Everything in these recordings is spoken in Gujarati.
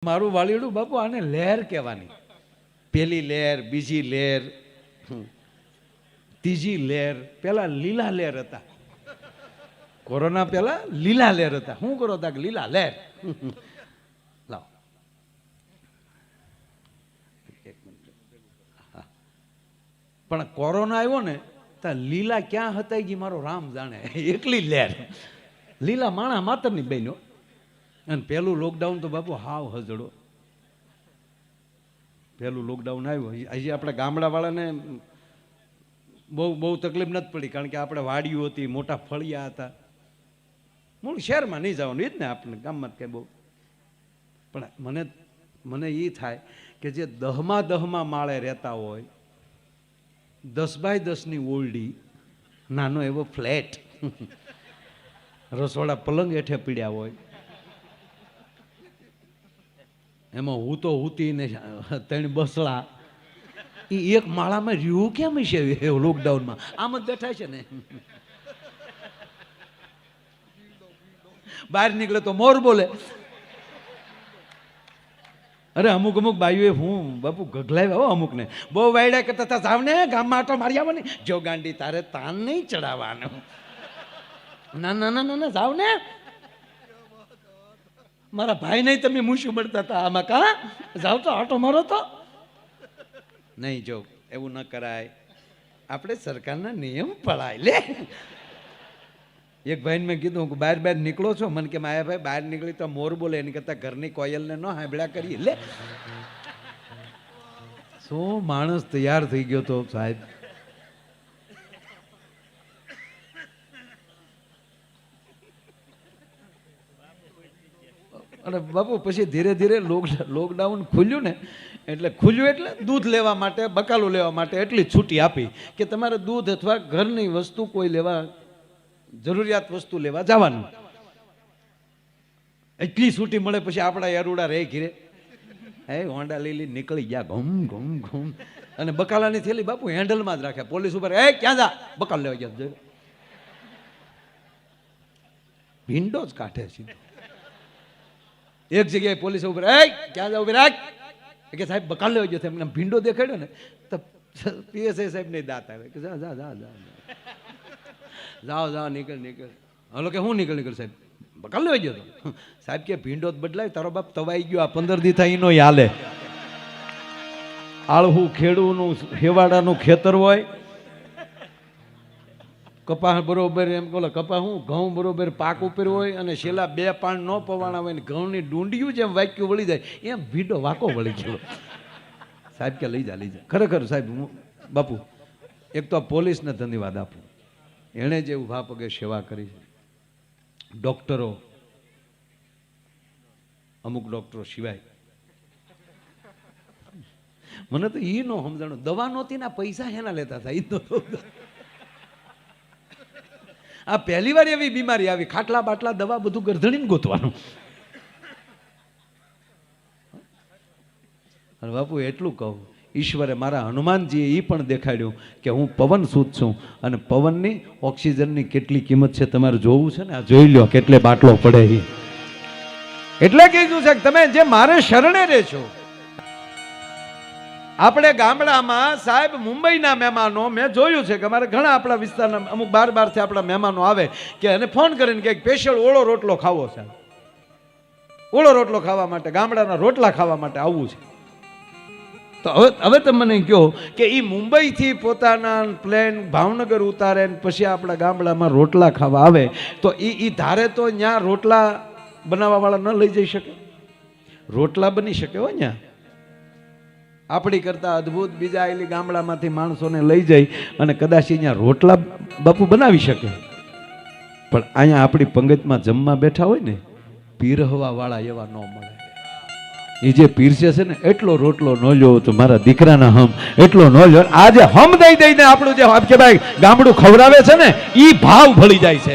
મારું વાલીડું બાપુ આને લહેર કહેવાની. પેલી લહેર, બીજી લહેર, ત્રીજી લહેર. પેલા લીલા લહેર હતા. કોરોના પેલા લીલા લહેર હતા. શું કરો તા કે લીલા લહેર. લાવ પણ કોરોના આવ્યો ને તો લીલા ક્યાં હતા કે મારો રામ જાણે. એકલી લહેર લીલા માણા માત્ર ની બહેનો. અને પહેલું લોકડાઉન તો બાપુ હાવ હજડો. પહેલું લોકડાઉન આવ્યું હજી આપણે ગામડાવાળાને બહુ તકલીફ નથી પડી, કારણ કે આપણે વાડીઓ હતી, મોટા ફળિયા હતા. મૂળ શહેરમાં નહીં જવાનું, એ જ ને આપણે ગામમાં કંઈ બહુ. પણ મને એ થાય કે જે 10મા માળે રહેતા હોય, 10 x 10ની ઓરડી, નાનો એવો ફ્લેટ, રસોડા પલંગ હેઠે પીડ્યા હોય, એમાં હું તો હુતી ને 3 બસડા, એ એક માળામાં રહ્યું કેમ છે લોકડાઉનમાં? આમ જ બેઠા છે ને. બહાર નીકળે તો મોર બોલે. અરે અમુક બાઈઓએ હું બાપુ ગગલાવ્યા હો અમુક ને. બહુ વાયડા કરતા હતા, જાવ ને ગામમાં આટો મારી આવવાની. જો ગાંડી તારે તાન નહીં ચડાવવાનું. ના ના ના ના જાવ ને. મારા ભાઈ નહીં તમે મૂછું મળતા હતા આમાં. કા જાવ તો આટો મારો તો નહીં. જો એવું ન કરાય, આપણે સરકારના નિયમ પડાય લે. એક ભાઈને મેં કીધું કે બહાર નીકળો છો? મને કે માયા ભાઈ બહાર નીકળી તો મોર બોલે, એની કરતા ઘરની કોયલને ન હાંભળ્યા કરી લે. શું માણસ તૈયાર થઈ ગયો તો સાહેબ. અને બાપુ પછી ધીરે ધીરે લોકડાઉન ખુલ્યું ને, એટલે દૂધ લેવા માટે, બકાલું લેવા માટે એટલી છૂટી આપી કે તમારે દૂધ અથવા ઘરની વસ્તુ કોઈ લેવા, જરૂરિયાત વસ્તુ લેવા જવાનું. એટલી છૂટી મળે પછી આપણા યારુડા રહે ઘીરે. હે હોન્ડા લીલી નીકળી ગયા ઘૂમ ઘૂમ ઘૂમ. અને બકાલાની થેલી બાપુ હેન્ડલમાં જ રાખે. પોલીસ ઉપર એ ક્યાં જા, બકાલ લેવા ગયા. ભીંડો જ કાઢે સીધો. એક જગ્યાએ પોલીસ ઉપર એ ક્યાં જાવ રાખ કે સાહેબ બકાલ લેવા ગયો. એમને ભીંડો દેખાડ્યો ને તો પીએસઆઈ સાહેબ ને દાંત આવે કે જા જા જા જા જાઓ નીકળ. હલો કે હું નીકળ સાહેબ બકાલ લેવા ગયો તો. સાહેબ કે ભીંડો જ બદલાય, તારો બાપ તવાઈ ગયો. આ 15 દી થાય એનો હાલે. આળહું ખેડૂનું હેવાડાનું ખેતર હોય, કપાસ બરોબર એમ બોલો કપાસ હું ઘઉં બરોબર પાક ઉપર હોય, અને છેલ્લા 2 પાન ન પવાણા હોય ને ઘઉંની ડુંડિયું જેમ વાક્યું વળી જાય એમ ભીંડો વાકો વળી ગયો. સાહેબ કે લઈ જા. ખરેખર સાહેબ બાપુ એક તો પોલીસને ધન્યવાદ આપું, એણે જે ઊભા પગે સેવા કરી છે. ડોક્ટરો, અમુક ડોક્ટરો સિવાય મને તો એ નો સમજાણું, દવા નહોતી ના પૈસા એના લેતા હતા. એ તો આ પહેલી વાર એવી બીમારી આવી, ખાટલા બાટલા દવા બધું ગરધણીને ગોતવાનું. અને બાપુ એટલું કહું, ઈશ્વરે મારા હનુમાનજીએ એ પણ દેખાડ્યું કે હું પવન સૂત છું, અને પવનની ઓક્સિજનની કેટલી કિંમત છે તમારે જોવું છે ને, આ જોઈ લો કેટલે બાટલો પડે. એટલે કીધું છે કે તમે જે મારે શરણે રહે છો. આપણે ગામડામાં સાહેબ મુંબઈના મહેમાનો મેં જોયું છે કે અમારે ઘણા આપણા વિસ્તારના અમુક બારથી આપણા મહેમાનો આવે કે એને ફોન કરીને કે સ્પેશિયલ ઓળો રોટલો ખાવો છે. ઓળો રોટલો ખાવા માટે, ગામડાના રોટલા ખાવા માટે આવવું છે. તો હવે તમે મને કહો કે એ મુંબઈથી પોતાના પ્લેન ભાવનગર ઉતારે ને પછી આપણા ગામડામાં રોટલા ખાવા આવે, તો એ ધારે તો ત્યાં રોટલા બનાવવા વાળા ન લઈ જઈ શકે? રોટલા બની શકે હો ત્યાં. આપણી કરતા અદ્ભુત બીજા આવેલી ગામડામાંથી માણસોને લઈ જઈ અને કદાચ અહીંયા રોટલા બાપુ બનાવી શકે. પણ અહીંયા આપણી પંગતમાં જમવા બેઠા હોય ને, પીરહવા વાળા એવા ન મળે. એ જે પીરસે છે ને, એટલો રોટલો ન લ્યો તો મારા દીકરાના હમ એટલો ન લ્યો. આજે હમ દઈ દઈને આપણું જે કે ભાઈ ગામડું ખવડાવે છે ને, એ ભાવ ભળી જાય છે.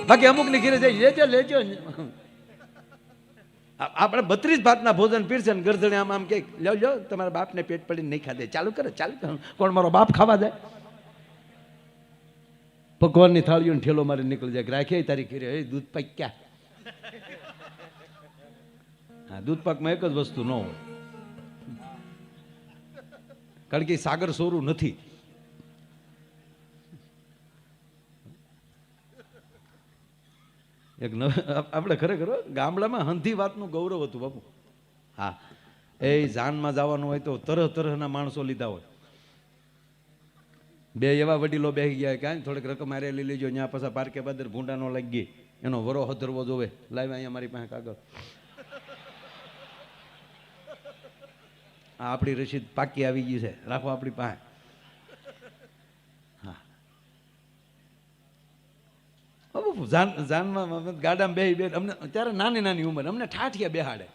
બાકી અમુક ની ઘીરે જાય લેજો. આપણે 32 ભાતના ભોજન પીરસે ને ગરદણે આમ કે લો તમારા બાપને પેટ પડીને નહીં ખાધે, ચાલુ કરે. કોણ મારો બાપ ખાવા જાય? ભગવાનની થાળીઓ ઠેલો મારી નીકળી જાય. રાખે તારી ઘીરે દૂધ પાક્યા. હા, દૂધ પાકમાં એક જ વસ્તુ ન હોય, કારણ કે સાગર સોરું નથી. એક આપણે ખરેખર ગામડામાં હંધી વાતનું ગૌરવ હતું બાપુ. હા, એ જાનમાં જવાનું હોય તો તરહ તરહના માણસો લીધા હોય. બે એવા વડીલો બેસી ગયા ક્યાં થોડીક રકમ મારે લઈ લેજો, ત્યાં પાછા પાર્કે બાદર ભૂંડા નો લાગી ગઈ, એનો વરો હધરવો જોવે, લાવ્યા અહીંયા મારી પાસે કાગળ, આ આપણી રસીદ પાકી આવી ગઈ છે, રાખો આપણી પાસે. હા, જાનમાં ગાડામાં બે અમને ત્યારે નાની નાની ઉંમર, અમને ઠાઠિયા બેહાડે,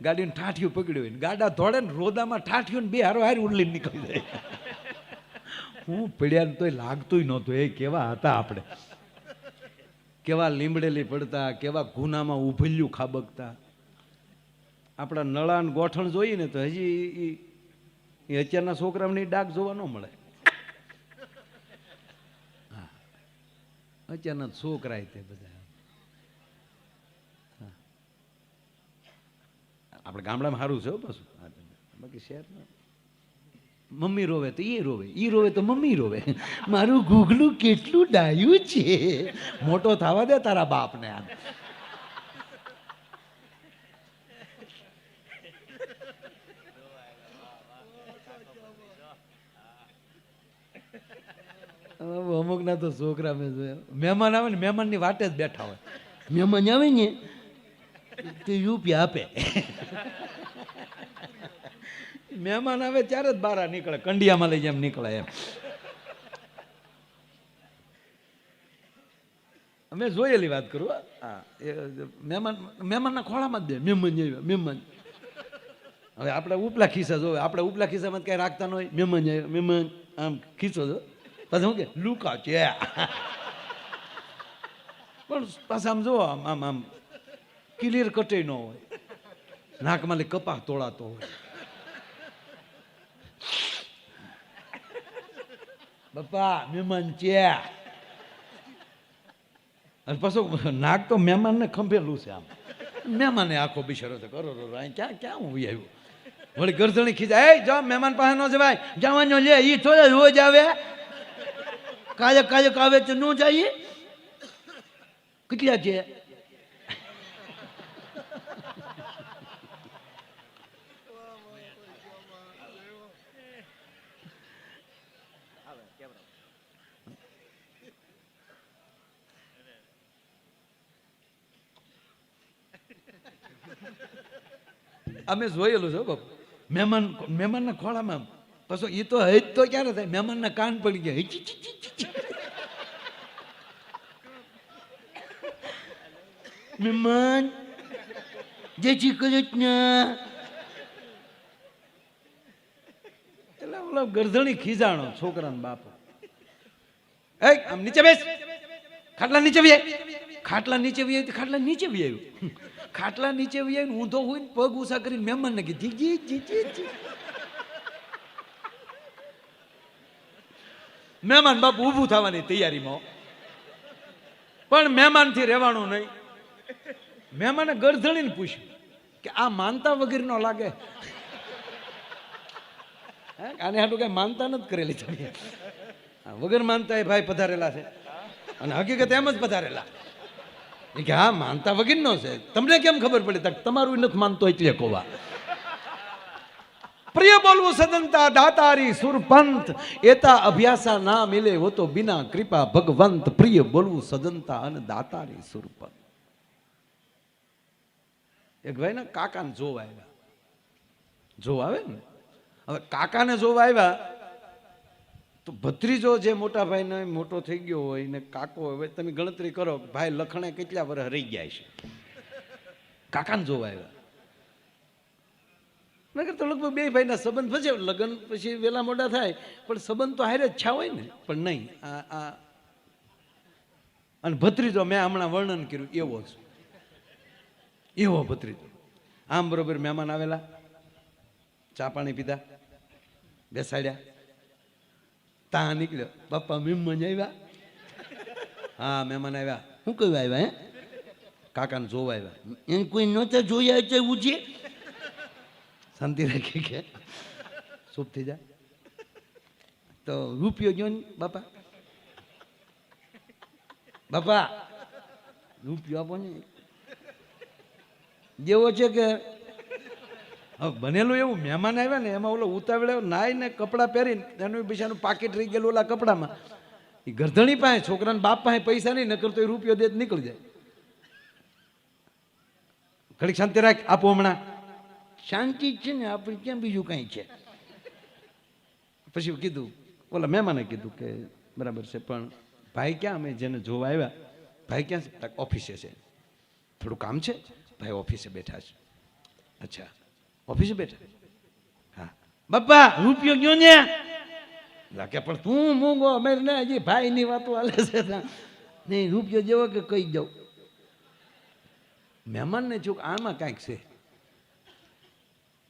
ગાડીને ઠાઠિયું પકડ્યું હોય, ગાડા ધોડે ને રોદામાં ઠાઠિયું બે હારો હારી ઉડલી નીકળી જાય. હું પડ્યા તોય લાગતું નહોતું. એ કેવા હતા આપણે, કેવા લીમડેલી પડતા, કેવા ગુનામાં ઉભલ્યું ખાબકતા. આપણા નળાન ગોઠણ જોઈએ ને તો હજી એ અત્યારના છોકરાઓને ડાક જોવા ન મળે. હા, અત્યારના છોકરા તે બધા આપણે ગામડામાં સારું છે પાછું, બાકી શહેરમાં મમ્મી રોવે તો એ રોવે, ઈ રોવે તો મમ્મી રોવે. મારું ગુગલું કેટલું ડાયું છે, મોટો થવા દે તારા બાપને. આમ અમુક ના તો છોકરા મેં જોયા, મહેમાન આવે ને મહેમાનની વાટે જ બેઠા હોય. મહેમાન આવે ને તો રૂપિયા આપે. મહેમાન આવે ત્યારે જ બહાર નીકળે, કંડિયામાં લઈ જેમ નીકળે એમ. અમે જોયેલી વાત કરું. હા, મહેમાનના ખોળામાં જ દે, મહેમાન આવ્યા મહેમાન. હવે આપણે ઉપલા ખિસ્સા જોવે, આપણે ઉપલા ખિસ્સામાં કઈ રાખતા ન હોય, મહેમાન આવ્યા મહેમાન, આમ ખીચો જો પછી શું કે લુકા છે. પણ પાછા આમ જો આમ આમ આમ ક્લિયર કટે ન હોય, નાકમાં લે કપા તોડાતો હોય. બાપા મહેમાન છે, અને પાછું નાક તો મહેમાનને ખંભેલું છે. આમ મહેમાને આખો બિચારો તો કરો ક્યાં ક્યાં હું આવ્યું. વળી ગરદણી ખીચાય, એ જો મહેમાન પાસે ન જવાય, જવાનો લે, એ થોડા રોજ આવે, કાયક કાયક આવે તો ન જાય. કેટલા છે? અમે જોયેલું છે બાપુ, મહેમાનના ખોળામાં. પછી એ તો હજ તો ક્યારે થાય, મહેમાનના કાન પડી ગયા. મહેમાન જય શ્રી કૃષ્ણ. એટલે ઓલો ગરધણી ખીજાણો છોકરાનો બાપો, એ આમ નીચે બેસ, ખાટલા નીચે વી, ખાટલા નીચે વી, ખાટલા નીચે વી આવ્યું. ખાટલા નીચે વી આવીને ઊંધો હોય ને પગ ઉષા કરીને મહેમાનને કીધી જી જી જી જી. મહેમાન બાપુ ઊભું થવાની તૈયારીમાં, પણ મહેમાનથી રહેવાનું નહીં. મહેમાને ગરધણીને પૂછ્યું કે આ માનતા વગેરે લાગે, આને હાટું કઈ માનતા નથી કરેલી તમે, વગર માનતા એ ભાઈ પધારેલા છે, અને હકીકત એમ જ પધારેલા. કે હા માનતા વગર નો છે, તમને કેમ ખબર પડે? તમારું નથી માનતો એટલે કોવા. પ્રિય બોલવું સદંતા દાતારી સુરપંથ, એતા અભ્યાસા ના મિલે હો તો બિના કૃપા ભગવંત. પ્રિય બોલવું સદંતા અને દાતારી સુરપંથ. એક ભાઈ ને કાકાને જોવા આવ્યા, જોવા આવે ને, હવે કાકાને જોવા આવ્યા તો ભત્રીજો જે મોટા ભાઈ ને મોટો થઈ ગયો હોય ને કાકો, હવે તમે ગણતરી કરો ભાઈ લખણે કેટલા વર્ષ રહી ગયા છે. કાકાને જોવા આવ્યા, નકર તો લગભગ બે ભાઈના સંબંધ પછી લગ્ન પછી વેલા મોડા થાય, પણ સંબંધ તો હારે જ છા હોય ને. પણ નહીં, આ અને ભત્રીજો મેં હમણાં વર્ણન કર્યું એવો છે, એવો ભત્રીજો. આમ બરોબર મહેમાન આવેલા, ચા પાણી પીધા, બેસાડ્યા, ત્યાં નીકળ્યો, બાપા મહેમાન આવ્યા. હા મહેમાન આવ્યા. શું કહ્યું આવ્યા? હે કાકાને જોવા આવ્યા. એને કોઈ નહોતા જોયા એટલે ઉજે. શાંતિ રાખી કે ચૂપ થઈ જા. તો રૂપિયો ગયો ને બાપા, બાપા રૂપિયો આપો ને. જેવો છે કે હવે બનેલું એવું મહેમાન આવ્યા ને એમાં ઓલો ઉતાવળે નાઈને કપડાં પહેરીને એનું બિચારું પાકીટ રહી ગયેલું ઓલા કપડામાં. એ ગરધણી પાસે છોકરાના બાપ પાસે પૈસા નહીં નકર તો એ રૂપિયો દે નીકળી જાય. ઘડીક શાંતિ રાખ, આપો હમણાં. શાંતિ જ છે ને, આપણે ક્યાં બીજું કાંઈ છે. પછી કીધું ઓલા મહેમાને કીધું કે બરાબર છે પણ ભાઈ ક્યાં, અમે જેને જોવા આવ્યા ભાઈ ક્યાં છે? ઓફિસે છે, થોડું કામ છે. ભાઈ ઓફિસે બેઠા છે. અચ્છા ઓફિસે બેઠા? હા. બાપા રૂપિયો ગયો ને. લાગે પણ તું મૂંગો અમે ને હજી ભાઈની વાતો હાલે છે. નહીં રૂપિયો જેવો કે કહી જાઉં. મહેમાનને ચૂક આમાં કાંઈક છે.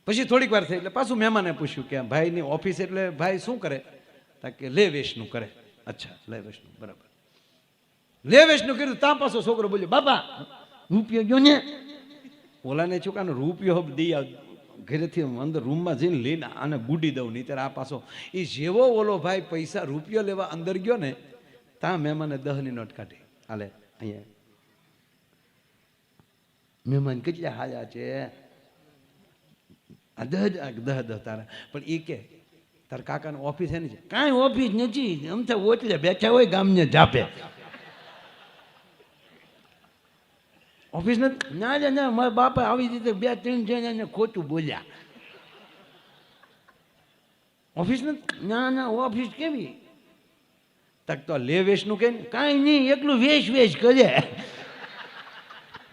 પછી થોડીક વાર થઈ એટલે પાછું મહેમાને પૂછ્યું કે ભાઈની ઓફિસ એટલે ભાઈ શું કરે? કે લે વેચનું કરે. અચ્છા લે વેચનું, બરાબર. લે વેચનું કર્યું ત્યાં પાછો છોકરો બોલ્યો બાપા રૂપિયો ગયો ને. ઓલાને છોકરાનો રૂપિયો દી ઘરેથી અંદર રૂમમાં જઈને લઈને આને બુડી દઉં નહીં ત્યારે આ પાછો એ જેવો ઓલો ભાઈ પૈસા રૂપિયો લેવા અંદર ગયો ને ત્યાં મહેમાને 10ની નોટ કાઢી. હાલે અહીંયા મહેમાન કેટલા હાજા છે. આ 10 તારા. પણ એ કે તારા કાકાની ઓફિસ એની છે? કાંઈ ઓફિસ નથી, આમ તો ઓટલે બેઠા હોય ગામને જાપે. ઓફિસ નથી? ના રે ના, મારા બાપા આવી રીતે 2-3 જણાને ખોટું બોલ્યા. ઓફિસ નથી? ના ના ઓફિસ કેવી? તક તો લે વેચનું કે કાંઈ નહીં, એકલું વેચ કરે.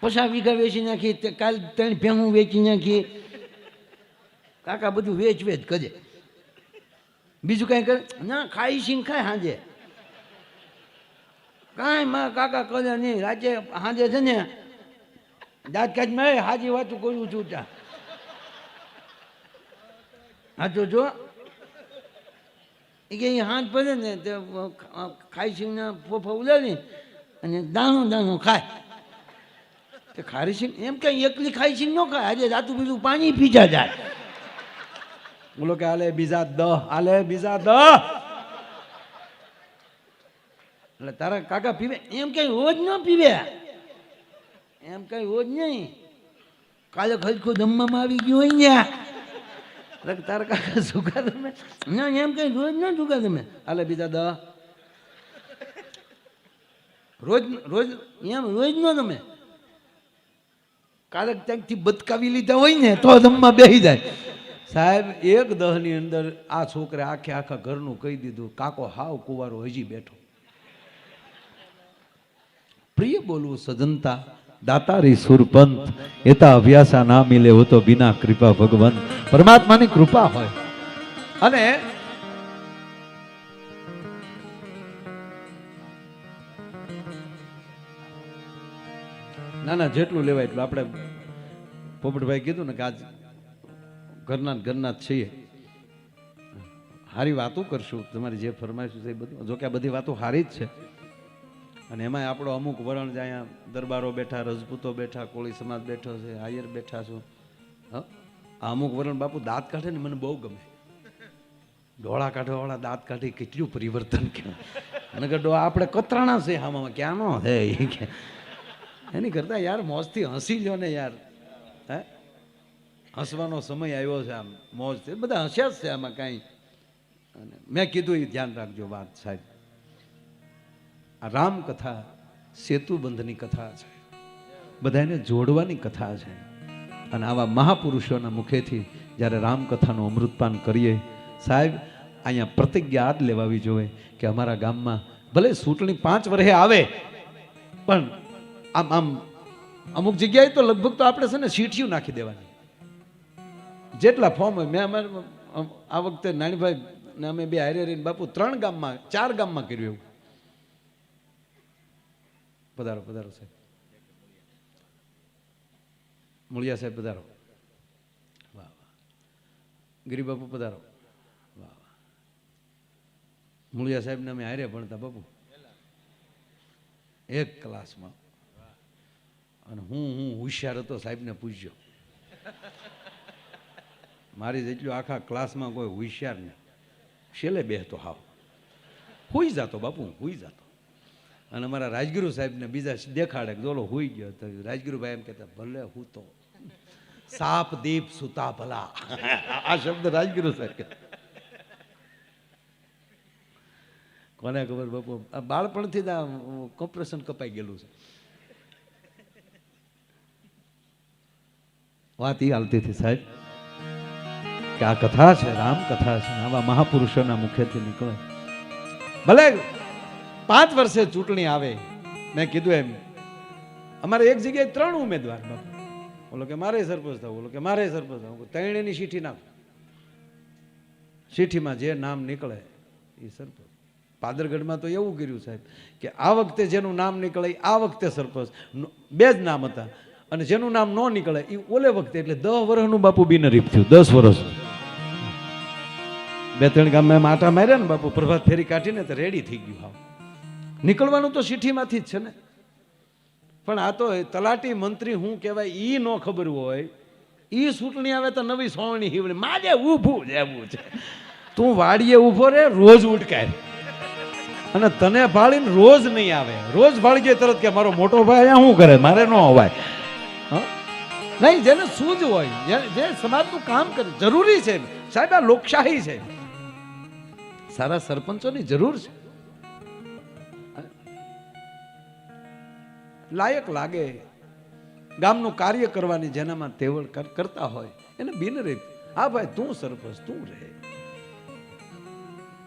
50 વીઘા વેચી નાખી, કાલ 3 ભેહું વેચી નાખી. કાકા બધું વેચ કરે. બીજું કાંઈ કરે? ના ખાઈ સિંગ ખાય સાંજે. કાંઈ મારા કાકા કરે નહીં. રાતે સાંજે છે ને દાંત કાઢમાં હાજી વાતું કરું છું ત્યાં. હા તો જો એ કે હાથ પડે ને તો ખાઈ સિંગના ફોફા ઉલાડી અને દાણો ખાય. તો ખારી સિંગ એમ કઈ એકલી ખાઈ સિંગ ન ખાય. આજે રાતું બીજું પાણી પીજા જાય. બોલો કે હાલે બીજા 10, હાલે બીજા 10. એટલે તારા કાકા પીવે? એમ કઈ રોજ ન પીવે. એમ કઈ રોજ નહીં. કાલે ખલખું જમવામાં આવી ગયું હોય ને. એટલે તારા કાકા સુગા તમે? ના એમ કઈ રોજ ન ચૂકા તમે. હાલે બીજા 10. રોજ રોજ એમ રોજ ન તમે. કાલે ત્યાંથી બદકાવી લીધા હોય ને તો જમવા બેસી જાય. સાહેબ 1 10ની અંદર આ છોકરે આખા ઘરનું કહી દીધું. કાકો હાવ કુવારો હજી બેઠો. પ્રિય બોલવું સજનતા દાતારી સુરપંત એતા અભ્યાસા ના મિલે હો તો બિના કૃપા ભગવંત. પરમાત્માની કૃપા હોય. અને ના જેટલું લેવાય એટલું. આપણે પોપટભાઈ કીધું ને કે આજ ઘરના જ છીએ, સારી વાતો કરશું. તમારી જે ફરમાઈશું છે એ બધું, જોકે આ બધી વાતો સારી જ છે. અને એમાં આપણો અમુક વરણ જ અહીંયા દરબારો બેઠા, રજપૂતો બેઠા, કોળી સમાજ બેઠો છે, આયર બેઠા છું. હા આ અમુક વરણ બાપુ દાંત કાઢે ને મને બહુ ગમે. ડોળા કાઢવાવાળા દાંત કાઢી કેટલું પરિવર્તન કહેવાય. અને કે આપણે કતરાણા છે આમાં ક્યાં નો હે કે એની કરતા યાર મોજથી હસી લ્યો ને યાર. હે હસવાનો સમય આવ્યો છે, આમ મોજ છે, બધા હસ્યા જ છે આમાં કાંઈ. અને મેં કીધું એ ધ્યાન રાખજો વાત સાહેબ. આ રામકથા સેતુબંધની કથા છે, બધાને જોડવાની કથા છે. અને આવા મહાપુરુષોના મુખેથી જ્યારે રામકથાનું અમૃતપાન કરીએ સાહેબ, અહીંયા પ્રતિજ્ઞા જ લેવાવી જોઈએ કે અમારા ગામમાં ભલે ચૂંટણી 5 વર્ષે આવે પણ આમ અમુક જગ્યાએ તો લગભગ તો આપણે છે ને સીટીયું નાખી દેવાની. જેટલા ફોર્મ હોય, મેં અમારે આ વખતે નાનીભાઈ ને અમે બે હારે રહીને બાપુ 3 ગામમાં 4 ગામમાં કર્યું એવું. પધારો પધારો સાહેબ, મુળિયા સાહેબ પધારો. વાહ વાહ. ગિરી બાપુ પધારો. વાહ વાહ. મુળિયા સાહેબને અમે હારે ભણતા બાપુ, એક ક્લાસમાં. અને હું હોશિયાર હતો, સાહેબને પૂછ્યો. મારી જેટલું આખા ક્લાસમાં કોઈ હોશિયાર નહીં. છેલ્લે બેહતો હાવ હુઈ જતો બાપુ, હુઈ જતો. અને અમારા રાજગુરુ સાહેબને બીજા દેખાડે કે દોલો હુઈ ગયો. તો રાજગુરુભાઈ એમ કહેતા ભલે હું તો સાપ દીપ સુતા ભલા. આ શબ્દ રાજગુરુ સાહેબ કહેતા. કોને ખબર બાપુ, આ બાળપણથી જ આ કોમ્પ્રેશન કપાઈ ગયેલું છે. વાત એ હાલતી હતી સાહેબ કે આ કથા છે, રામ કથા છે, આવા મહાપુરુષોના મુખેથી નીકળે. ભલે 5 વર્ષે ચૂંટણી આવે, મેં કીધું એમ અમારે એક જગ્યાએ 3 ઉમેદવાર બાપુ. બોલો કે મારે સરપંચ થવું, બોલો કે મારે સરપંચ થવું. 3 ચીઠી નાખ, ચીઠીમાં જે નામ નીકળે એ સરપંચ. પાદરગઢમાં તો એવું કર્યું સાહેબ કે આ વખતે જેનું નામ નીકળે આ વખતે સરપંચ, 2 જ નામ હતા. અને જેનું નામ ન નીકળે એ ઓલે વખતે, એટલે 10 વર્ષનું બાપુ બિનહરીફ થયું. 10 વર્ષ 2-3 ગામમાં માટા માર્યા ને બાપુ, પ્રભાત ફેરી કાઢીને તો રેડી થઈ ગયું. હાવ નીકળવાનું તો ચીઠીમાંથી જ છે ને. પણ આ તો તલાટી મંત્રી શું કહેવાય એ ન ખબર હોય, એ ચૂંટણી આવે તો નવી સોવણી હિવડી માજે ઊભું રહેવું છે. તું વાડીએ ઊભો રે, રોજ ઉટકાય. અને તને ભાળીને રોજ નહીં આવે, રોજ ભાળી જાય તરત કે મારો મોટો ભાઈ અહીંયા શું કરે, મારે ન અવાય. નહીં, જેને સૂઝ હોય, જે સમાજનું કામ કરે, જરૂરી છે સાહેબ. આ લોકશાહી છે, સારા સરપંચોની જરૂર છે. લાયક લાગે ગામનું કાર્ય કરવાની, જેનામાં તેવડ કરતા હોય એને બિનહરીફ. હા ભાઈ તું સરપંચ, તું રહે.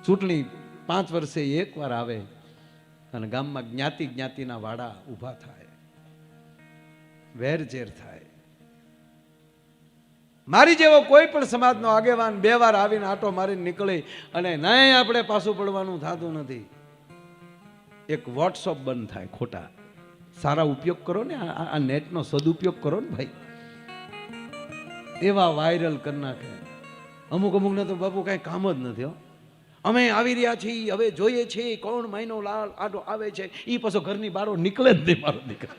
ચૂંટણી 5 વર્ષે એકવાર આવે અને ગામમાં જ્ઞાતિના વાડા ઊભા થાય, વેરઝેર થાય. મારી જેવો કોઈ પણ સમાજનો આગેવાન 2 વાર આવીને આટો મારીને નીકળે અને નહીં આપણે પાછું પડવાનું થતું નથી. એક વોટ્સઅપ બંધ થાય ખોટા. સારા ઉપયોગ કરો ને, આ નેટનો સદુપયોગ કરો ને ભાઈ. એવા વાયરલ કરી નાખે. અમુકને તો બાપુ કઈ કામ જ નથી. અમે આવી રહ્યા છીએ, હવે જોઈએ છીએ કોણ મહિનો લાલ આડો આવે છે. એ પાછો ઘરની બહાર નીકળે જ નહીં મારો દીકરો.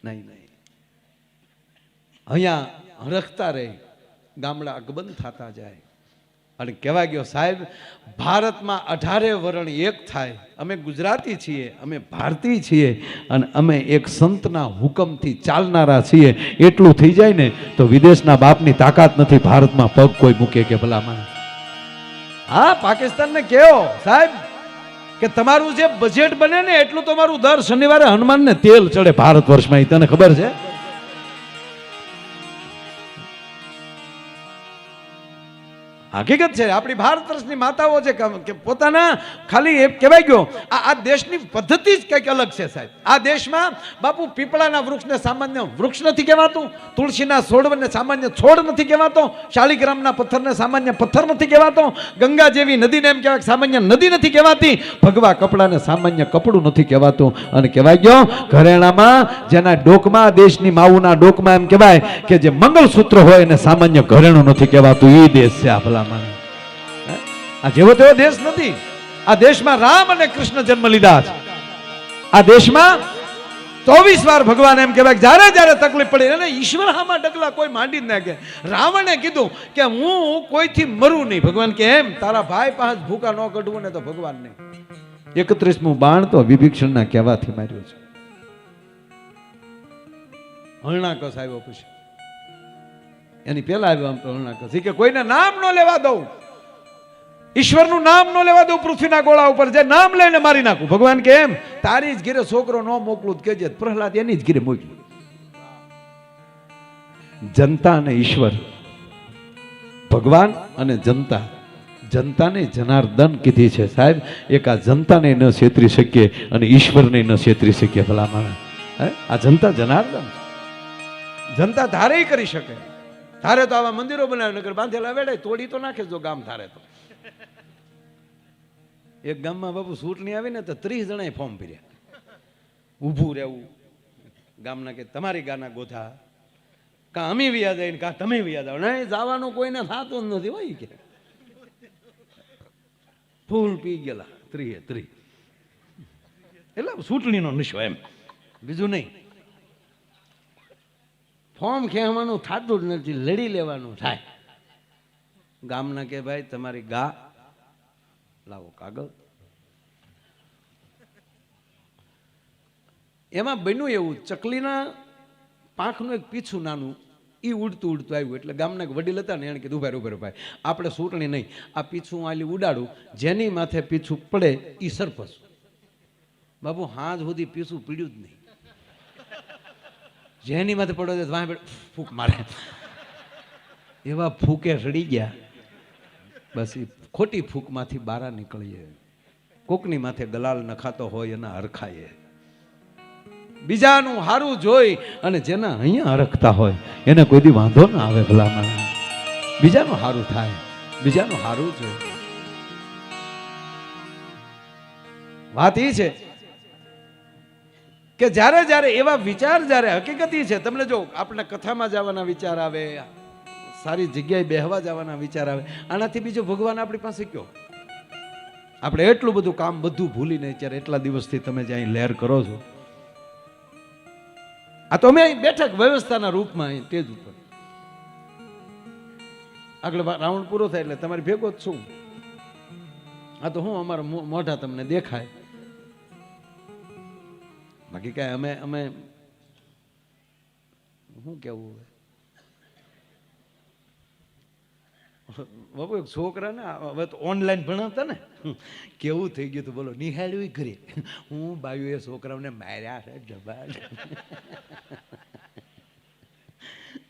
નહીં, અહીંયા હરખતા રહે, ગામડા અકબંધ થતા જાય. અને કહેવા ગયો સાહેબ, ભારતમાં 18 વરણ એક થાય. અમે ગુજરાતી છીએ, અમે ભારતીય છીએ, અને અમે એક સંતના હુકમથી ચાલનારા છીએ. એટલું થઈ જાય ને તો વિદેશના બાપની તાકાત નથી ભારતમાં પગ કોઈ મૂકે કે ભલામાં. હા, પાકિસ્તાનને કહો સાહેબ કે તમારું જે બજેટ બને ને એટલું તમારું દર શનિવારે હનુમાનને તેલ ચડે ભારત વર્ષમાં. એ તને ખબર છે? હકીકત છે. આપણી ભારત વર્ષની માતાઓ છે કે પોતાના ખાલી એ કહેવાય ગયો આ દેશની પદ્ધતિ જ કંઈક અલગ છે સાહેબ. આ દેશમાં બાપુ પીપળાના વૃક્ષને સામાન્ય વૃક્ષ નથી કહેવાતું, તુલસીના છોડને સામાન્ય છોડ નથી કહેવાતો, શાલિગ્રામના પથ્થરને સામાન્ય પથ્થર નથી કહેવાતો, ગંગા જેવી નદીને એમ કહેવાય સામાન્ય નદી નથી કહેવાતી, ભગવા કપડાને સામાન્ય કપડું નથી કહેવાતું. અને કહેવાય ગયો ઘરેણામાં જેના ડોકમાં, દેશની માવુના ડોકમાં એમ કહેવાય કે જે મંગલસૂત્ર હોય એને સામાન્ય ઘરેણું નથી કહેવાતું. એ દેશ છે આ ભલા. આ જેવો તેવો દેશ નથી. આ દેશમાં રામ અને કૃષ્ણ જન્મ લીધા છે. આ દેશમાં 24 વાર ભગવાન એમ કહેવાય જ્યારે જ્યારે તકલીફ પડી અને ઈશ્વર હામાં ડગલા કોઈ માંડી જ નાખે. રાવણે કીધું કે હું કોઈથી મરું નહીં. ભગવાન કે એમ તારા ભાઈ પાસે ભૂકા ન કઢવું ને તો ભગવાન નહીં. 31મું બાણ તો વિભીષણના કહેવાથી માર્યું છે. હરણાકસ આવ્યો પછી એની પેલા આવ્યો આમ તો હરણાકસ કે કોઈને નામ ન લેવા દઉં, ઈશ્વરનું નામ ન લેવા દઉં પૃથ્વીના ગોળા ઉપર, જે નામ લઈને મારી નાખું. ભગવાન કે એમ તારી જ ઘીરે છોકરો ન મોકલું કેજે. પ્રહલાદ એની જ ઘીરે મોકલ્યું. જનતા અને ઈશ્વર, ભગવાન અને જનતા. જનતાને જનાર્દન કીધી છે સાહેબ. એક આ જનતાને ન છેતરી શકીએ અને ઈશ્વરને ન છેતરી શકીએ ભલા માણસ. આ જનતા જનાર્દન. જનતા ધારે કરી શકે. ધારે તો આવા મંદિરો બનાવે, નગર બાંધેલા વેડે તોડી તો નાખે જો ગામ ધારે તો. એક ગામમાં બાપુ ચૂંટણી આવી ને તો 30 જણાએ ફોર્મ ભર્યા. ઊભું રહેવું ગામના કે તમારી ગાના ગોથા કા અમે વ્યા જાય કા તમે વ્યા જાવ. નહીં જવાનું કોઈને થતું જ નથી હોય કે ફૂલ પી ગયેલા 30. એટલે ચૂંટણીનો નશો એમ, બીજું નહીં. ફોર્મ ખેવાનું થતું જ નથી, લડી લેવાનું થાય. ગામના કે ભાઈ તમારી ગા લાવો કાગળ. એમાં બન્યું એવું, ચકલીના પાંખનું એક પીછું નાનું એ ઉડતું ઉડતું આવ્યું. એટલે ગામના વડીલ હતા ને એને કીધું ઉભા ભાઈ, આપણે સૂંટણી નહીં, આ પીછું આલી ઉડાડું, જેની માથે પીછું પડે એ સરપસ. બાબુ હાજ સુધી પીછું પીડ્યું જ નહીં. જેની માથે પડો વાહ ફૂંક મારે, એવા ફૂકે સડી ગયા. બસ એ ખોટી ફૂંકમાંથી બહાર નીકળીએ. કોકની માથે ગલાલ નખાતો હોય એના હરખાય. બીજાનું હારું જોઈ અને જેના અહીંયા હરખતા હોય એને કોઈ દી વાંધો ના આવે. ભલામાં બીજાનું હારું થાય, બીજાનું હારું જોઈ. વાત એ છે કે જ્યારે જ્યારે એવા વિચાર, જ્યારે હકીકત એ છે, તમને જો આપણે કથામાં જવાના વિચાર આવે, સારી જગ્યાએ બેહવા જવાના વિચાર આવે, આનાથી બીજો ભગવાન આપણી પાસે કયો? આપણે એટલું બધું કામ બધું ભૂલીને અત્યારે એટલા દિવસથી તમે જ્યાં લહેર કરો છો, આ તો અમે બેઠક વ્યવસ્થાના રૂપમાં અહીં તેજ ઉપર આગળ રાઉન્ડ પૂરો થાય એટલે તમારી ભેગો જ છું. આ તો હું અમારા મોઢા તમને દેખાય, બાકી કાંઈ અમે શું કેવું. બાબુ એક છોકરા ને હવે તો ઓનલાઈન ભણાવતા ને કેવું થઈ ગયું હતું બોલો, નિહાળ્યું ઘરે. હું બાયું એ છોકરાઓને માર્યા છે જબર.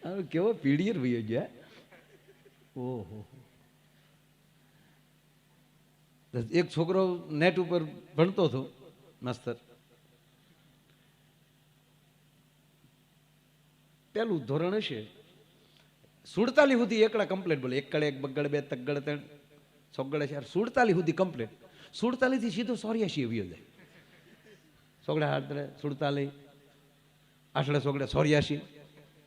હવે કેવો પીડીયર વયો ગયા. ઓહો, એક છોકરો નેટ ઉપર ભણતો હતો માસ્તર, પેલું ધોરણ હશે, 47 સુધી એકડા કમ્પ્લીટ બોલે. એકડે એક બગડ બે તગડ ત્રણ સોગડે 4, 47 સુધી કમ્પ્લીટ. 47 થી સીધો 84 આવ્યો જાય. સોગડે 47, આઠડે સોગડે 84.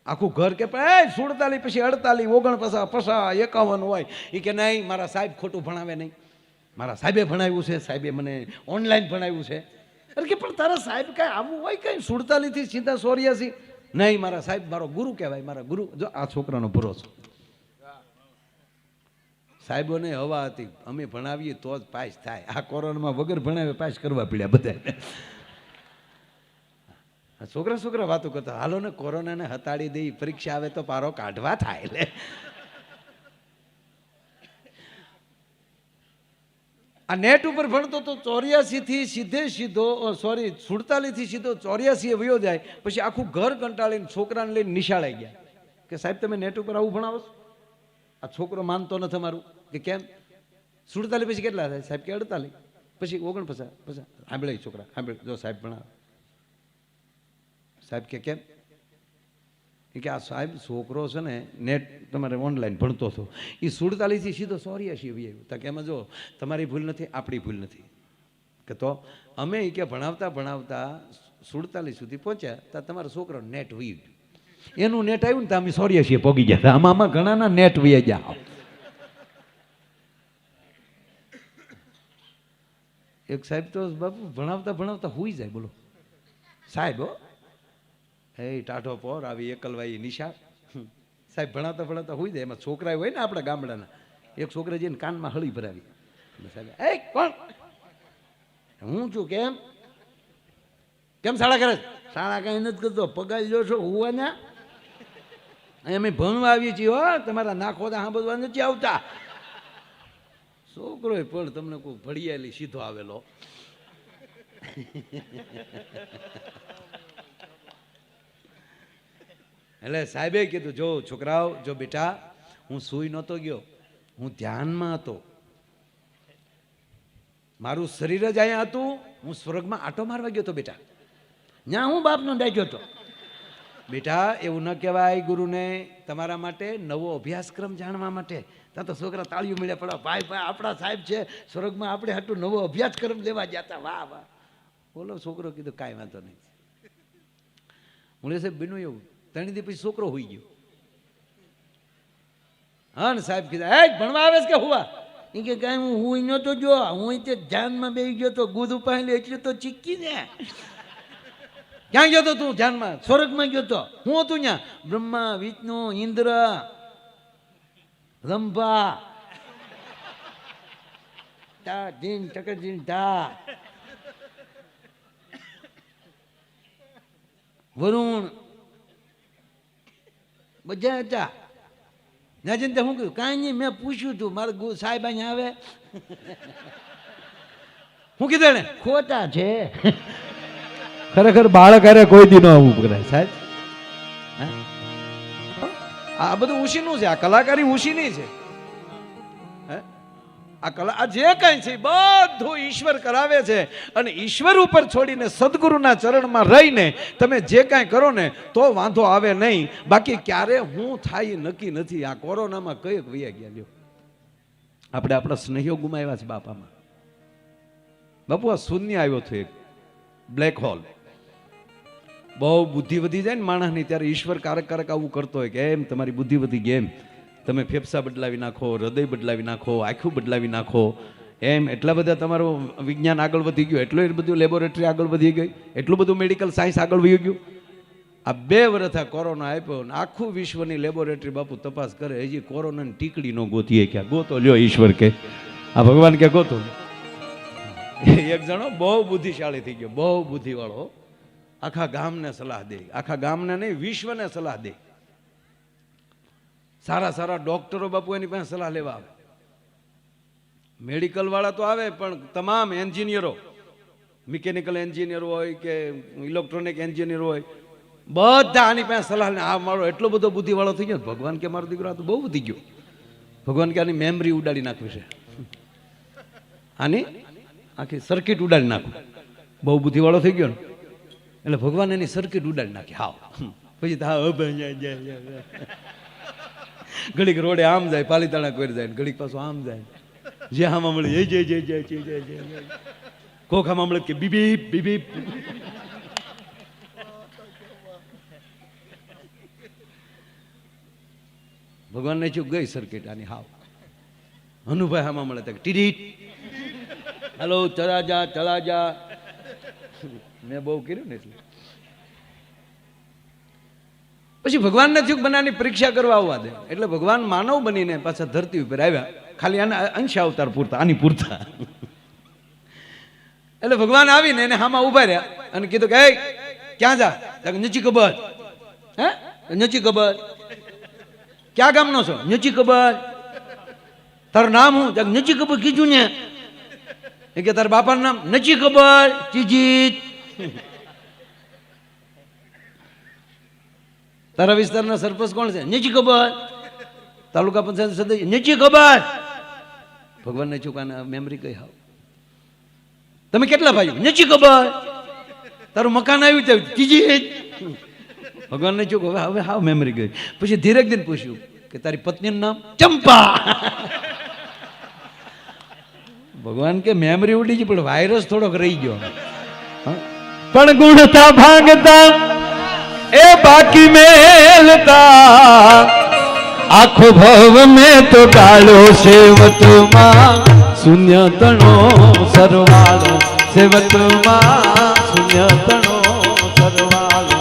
આખું ઘર કે 47 પછી 48, 49, 50, 51 હોય. એ કે નહીં, મારા સાહેબ ખોટું ભણાવે નહીં, મારા સાહેબે ભણાવ્યું છે, સાહેબે મને ઓનલાઈન ભણાવ્યું છે. અરે કે પણ તારા સાહેબ કાંઈ આવું હોય કઈ 47 થી સીધા 84? નહીં, મારા સાહેબ મારો ગુરુ કહેવાય, મારા ગુરુ. જો આ છોકરાનો ભરોસો. સાહેબોને હવા હતી, અમે ભણાવીએ તો જ પાસ થાય. આ કોરોનામાં વગર ભણાવે પાસ કરવા પડ્યા બધા. છોકરા વાતો કરતા, હાલો ને કોરોનાને હતાડી દઈ, પરીક્ષા આવે તો પારો કાઢવા થાય. એટલે આ નેટ ઉપર ભણતો તો 84 થી સીધો 47 થી સીધો 84 વયો જાય. પછી આખું ઘર કંટાળીને છોકરાને લઈને નિશાળે ગયા કે સાહેબ તમે નેટ ઉપર આવું ભણાવો છો? આ છોકરો માનતો નથી અમારું. કે કેમ? 47 પછી કેટલા થાય? સાહેબ કે 48, પછી 49, પછી સાંભળે છોકરા, સાંભળે જો સાહેબ ભણાવે. સાહેબ કે કેમ? કે આ સાહેબ છોકરો છે ને નેટ તમારે ઓનલાઈન ભણતો હતો, એ 47 થી સીધો 84 આવ્યું. તો કે એમાં જો તમારી ભૂલ નથી, આપણી ભૂલ નથી. કે તો અમે કે ભણાવતા 47 સુધી પહોંચ્યા તો તમારો છોકરો નેટ વહી ગયું. એનું નેટ આવ્યું ને તો અમે 84 પહોંચી ગયા. આમાં ઘણાના નેટ વહી ગયા. એક સાહેબ તો બાપુ ભણાવતા હુઈ જાય. બોલો સાહેબ, હે ટાઢો પોર આવી એકલવાઈ નિશાળ. સાહેબ ભણાવતા હોઈ જાય. એમાં છોકરા હોય ને આપણા ગામડાના, એક છોકરા જઈને કાનમાં હળી ભરાવી. સાહેબ એ કોણ? હું છું. કેમ શાળા કરે? શાળા કઈ નથી કરતો, પગાર જો છો હુવાના. અમે ભણવા આવીએ છીએ હો, તમારા નાખોદા સાંભળવા નથી આવતા. છોકરો પણ તમને કોઈ ભડિયાલી સીધો આવેલો. એટલે સાહેબે કીધું, જો છોકરાઓ, જો બેટા, હું સૂઈ નહોતો ગયો, હું ધ્યાનમાં હતો. મારું શરીર જ અહીંયા હતું, હું સ્વર્ગમાં આટો મારવા ગયો હતો બેટા. ત્યાં હું બાપનો દાખ્યો હતો. બેટા એવું ન કહેવાય ગુરુને. તમારા માટે નવો અભ્યાસક્રમ જાણવા માટે. ત્યાં તો છોકરા તાળીઓ મળ્યા પડ્યા. ભાઈ આપણા સાહેબ છે સ્વર્ગમાં, આપણે હાટું નવો અભ્યાસક્રમ લેવા જતા. વાહ વાહ. બોલો છોકરો કીધું કાંઈ વાંધો નહીં. હું સાહેબ બન્યું એવું, 3 દી પછી છોકરો હોઈ ગયો. હા ને સાહેબ કીધા, એ ભણવા આવે છે કે હુવા? એ કે કાંઈ હું હુઈ નહોતો જો, હું તે ધ્યાનમાં બેસી ગયો તો ગુદ ઉપાડી એટલે તો ચીકી ને. ક્યાં ગયો તો તું ધ્યાનમાં? સ્વર્ગમાં ગયો તો. હું હતું ત્યાં? બ્રહ્મા, વિષ્ણુ, ઇન્દ્ર, રંભા, તા ધીન ચકરધીન તા, વરુણ, બધા હતા. નાજન તે શું કહ્યું? કાંઈ નહીં, મેં પૂછ્યું તું મારા સાહેબ અહીંયા આવે. હું કીધું એને? ખોટા છે. ખરેખર બાળક અરે કોઈ દી નો આવું કરાય સાહેબ. આ બધું ઉશીનું છે, આ કલાકારી ઉશીની છે. આ કલા, આ જે કઈ છે બધું ઈશ્વર કરાવે છે. અને ઈશ્વર ઉપર છોડીને સદગુરુના ચરણમાં રહીને તમે જે કાંઈ કરો ને તો વાંધો આવે નહીં. બાકી ક્યારે હું થાય એ નક્કી નથી. આ કોરોનામાં કઈ વૈયા ગયા લ્યો. આપણે આપણા સ્નેહીઓ ગુમાવ્યા છે બાપામાં. બાપુ આ શૂન્ય આવ્યો હતો, એક બ્લેક હોલ. બહુ બુદ્ધિ વધી જાય ને માણસની, ત્યારે ઈશ્વર કારક કારક આવું કરતો હોય કે એમ તમારી બુદ્ધિ વધી ગઈ, એમ તમે ફેફસા બદલાવી નાખો, હૃદય બદલાવી નાખો, આંખું બદલાવી નાખો, એમ એટલા બધા તમારું વિજ્ઞાન આગળ વધી ગયું, એટલું એ બધું લેબોરેટરી આગળ વધી ગઈ, એટલું બધું મેડિકલ સાયન્સ આગળ વધી ગયું. આ 2 વર્ષ આ કોરોના આપ્યો ને આખું વિશ્વની લેબોરેટરી બાપુ તપાસ કરે, હજી કોરોનાની ટીકડી નો ગોતીએ. ક્યાં ગોતો લ્યો ઈશ્વર કે આ ભગવાન કે ગોતો. એક જણો બહુ બુદ્ધિશાળી થઈ ગયો, બહુ બુદ્ધિવાળો, આખા ગામને સલાહ દે, આખા ગામને નહીં વિશ્વને સલાહ દે. સારા સારા ડોક્ટરો બાપુ એની પાસે સલાહ લેવા આવે. મેડિકલ વાળા તો આવે, પણ તમામ એન્જિનિયરો, મિકેનિકલ એન્જિનિયર હોય કે ઇલેક્ટ્રોનિક એન્જિનિયર હોય, બધા આની પાસે સલાહ લે. આ મારો એટલો બધો બુદ્ધિવાળો થઈ ગયો. ભગવાન કે મારો દીકરો આ તો બહુ વધી ગયો. ભગવાન કે આની મેમરી ઉડાડી નાખવી છે, આની આખી સર્કિટ ઉડાડી નાખું. બહુ બુદ્ધિવાળો થઈ ગયો ને એટલે ભગવાન એની સર્કિટ ઉડાડી નાખી. હાવ પછી ઘડીક રોડે આમ જાય, પાલીતાણા કોઈ જાય, ઘડીક પાછું આમ જાય, જે આમાં મળે જય જય જય જય જય જય જય, કોખામાં મળે કે બીબીપ બીબીપ. ભગવાન ને ચૂક ગઈ સર્કિટ આની હાવ. હનુભાઈ આમાં મળે તો ટીડીટ, હેલો ચલા જા ચલા જા. મેં બહુ કર્યું ને એટલે પછી ભગવાનને થયું બનાવની પરીક્ષા કરવા આવવા દે. એટલે ભગવાન માનવ બનીને પાછા ધરતી ઉપર આવ્યા, ખાલી આના અંશ અવતાર પૂરતા, આની પૂરતા. એટલે ભગવાન આવીને એને હામાં ઉભા રહ્યા અને કીધું કે ક્યાં જા? નથી ખબર. હે નથી ખબર? ક્યાં ગામનો છો? નથી ખબર. તારું નામ હું? નથી ખબર. કીધું ને એ કે તારા બાપાનું નામ? નથી ખબર. ચીજીત. તારા વિસ્તારના સરપંચ કોણ છે? નથી ખબર. તાલુકા પંચાયત સદસ્ય? નથી ખબર. ભગવાનને ચૂકાના મેમરી કઈ હાવ. તમે કેટલા ભાઈઓ? નથી ખબર. તારું મકાન આવ્યું ત્યાં? ત્રીજી. ભગવાનને ચૂક હવે હવે હાવ મેમરી ગઈ. પછી ધીરે દિન પૂછ્યું કે તારી પત્નીનું નામ? ચંપા. ભગવાન કે મેમરી ઉડી ગઈ પણ વાયરસ થોડોક રહી ગયો. પણ ગુણતા ભાંગતા એ બાકી મેલતા, આખો ભવ મેં તો ડાળો સેવતમાં, શૂન્ય તણો સરવાળો સેવતમાં, શૂન્ય તણો સરવાળો.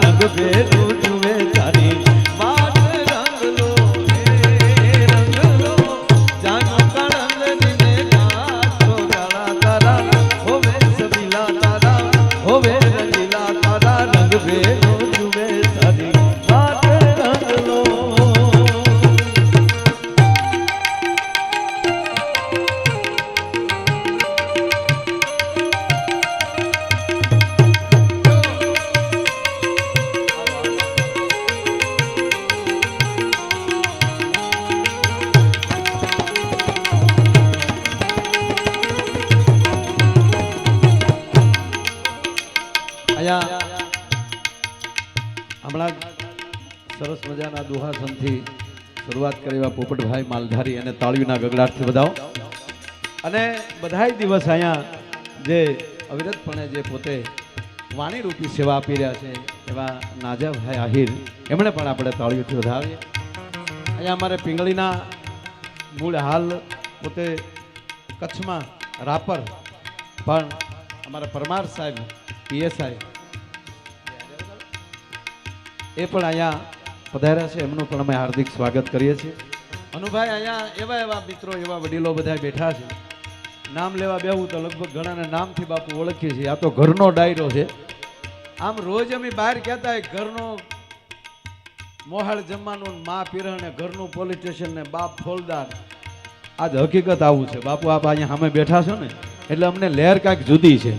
રંગ ભેરું જુએ તારી વાત રંગલો હે રંગલો જાનો કળંગને ગાતો ગાળા તારા હોવે સબીલા તારા હોવે રંગીલા તારા રંગ ભેરું જુએ તારી વાત રંગલો. અહીંયા હમણાં સરસ મજાના દુહાસનથી શરૂઆત કરી એવા પોપટભાઈ માલધારી અને તાળીઓના ગગડાટથી વધાવો. અને બધાય દિવસ અહીંયા જે અવિરતપણે જે પોતે વાણીરૂપી સેવા આપી રહ્યા છે એવા નાજાભાઈ આહિર એમણે પણ આપણે તાળીઓથી વધાવીએ. અહીંયા અમારે પિંગળીના મૂળ હાલ પોતે કચ્છમાં રાપર પણ અમારા પરમાર સાહેબ પીએસઆઈ એ પણ અહીંયા પધાર્યા છે, એમનું પણ અમે હાર્દિક સ્વાગત કરીએ છીએ. અનુભાઈ અહીંયા એવા એવા મિત્રો એવા વડીલો બધા બેઠા છે, નામ લેવા બેહું તો લગભગ ઘણાને નામથી બાપુ ઓળખીએ છીએ. આ તો ઘરનો ડાયરો છે. આમ રોજ અમે બહાર કહેતા હોય ઘરનો મોહાળ જમવાનું મા પીરણ ઘરનું પોલીસ સ્ટેશન ને બાપ ફોલદાર. આજ હકીકત આવું છે બાપુ. આપ અહીંયા સામે બેઠા છો ને એટલે અમને લહેર કાંઈક જુદી છે.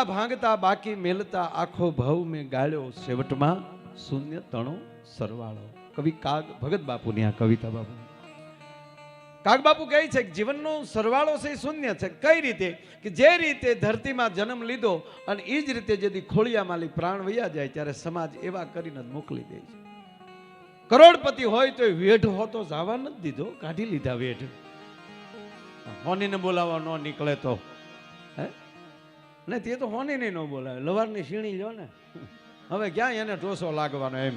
ભાંગતા બાકી મેલતા આખો ભવ મેં ગાળ્યો સેવટમાં શૂન્ય તણો સરવાળો. કવિ કાગ ભગત બાપુની આ કવિતા બાપુ. કાગ બાપુ કહે છે કે જીવનનો સરવાળો છે શૂન્ય છે. કઈ રીતે કે જે રીતે ધરતીમાં જન્મ લીધો અને એ જ રીતે જેથી ખોળિયામાં પ્રાણ વયા જાય ત્યારે સમાજ એવા કરીને જ મોકલી દે છે. કરોડપતિ હોય તો વેઢ હોતો જવા નથી દીધો, કાઢી લીધા વેઢ. હોનીને બોલાવવા ન નીકળે તો હે ને તે તો હોની નહીં ન બોલાવે. લવારની સીણી લ્યો ને, હવે ક્યાં એને ટોસો લાગવાનો એમ.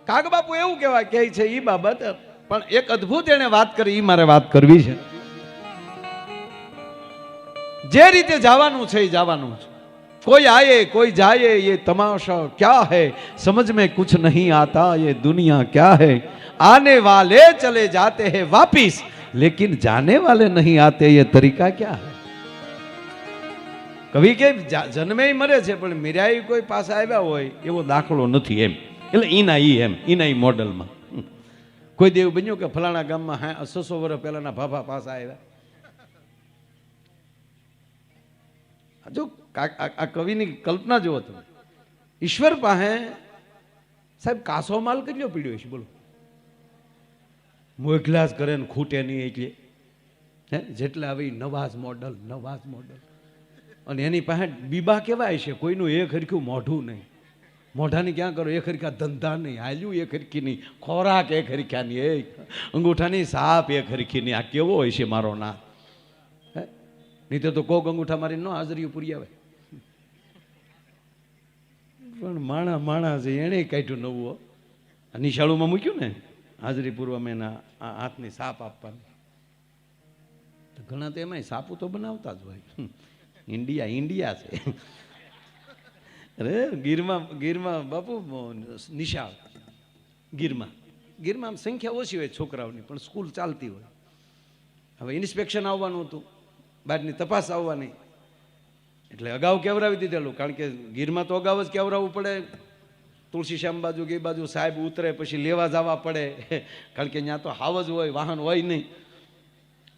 કાગ બાપુ એવું કહેવાય કે છે એ બાબત, પણ એક અદ્ભુત એને વાત કરી, એ મારે વાત કરવી છે. જે રીતે જવાનું છે એ જવાનું છે. कोई आए कोई जाए ये तमाशा क्या है, समझ में कुछ नहीं आता ये दुनिया क्या है. आने वाले चले जाते हैं वापिस लेकिन जाने वाले नहीं आते ये तरीका क्या है. કવિ કે જન્મે મરે છે પણ મીરાઈ કોઈ પાસે આવ્યા હોય એવો દાખલો નથી એમ. એટલે ઈના ઈ એમ ઈના ઈ મોડલમાં કોઈ દેવ બન્યું કે ફલાણા ગામમાં 600 વર્ષ પહેલાના ભાભા પાસે આવ્યા. જો આ કવિની કલ્પના જુઓ તમે. ઈશ્વર પાસે સાહેબ કાસો માલ કેટલો પીડ્યો છે બોલો. મોકલાસ કરે ને ખૂટે નહીં એટલે હે જેટલા આવી નવાઝ મોડલ અને એની પાસે બીબા કેવાય છે કોઈનું એક હરખું મોઢું નહીં. મોઢાની ક્યાં કરો એક હરખા ધંધા નહીં, હાલ્યું એક હરખી નહીં, ખોરાક એક હરખ્યા નહીં, અંગૂઠાની સાપ એક હરખી નહીં. આ કેવો હોય છે મારો નાથ. હે નહીં તો કોક અંગૂઠા મારી ન હાજરીઓ પૂરી આવે. પણ માણા છે એને કાઢ્યું નવું નિશાળુમાં મૂક્યું ને હાજરી પૂર્વમાં એના હાથની સાપ આપવાની. ઘણા તો એમાંય સાપુ તો બનાવતા જ હોય. ઇન્ડિયા છે. અરે ગીરમાં બાપુ નિશાળ ગીરમાં સંખ્યા ઓછી હોય છોકરાઓની પણ સ્કૂલ ચાલતી હોય. હવે ઇન્સ્પેક્શન આવવાનું હતું, બહારની તપાસ આવવાની, એટલે અગાઉ કેવરાવી દીધેલું. કારણ કે ગીરમાં તો અગાઉ જ કેવરાવવું પડે. તુલસીશ્યામ બાજુ કે બાજુ સાહેબ ઉતરે પછી લેવા જવા પડે, કારણ કે ત્યાં તો હાવ જ હોય, વાહન હોય નહીં.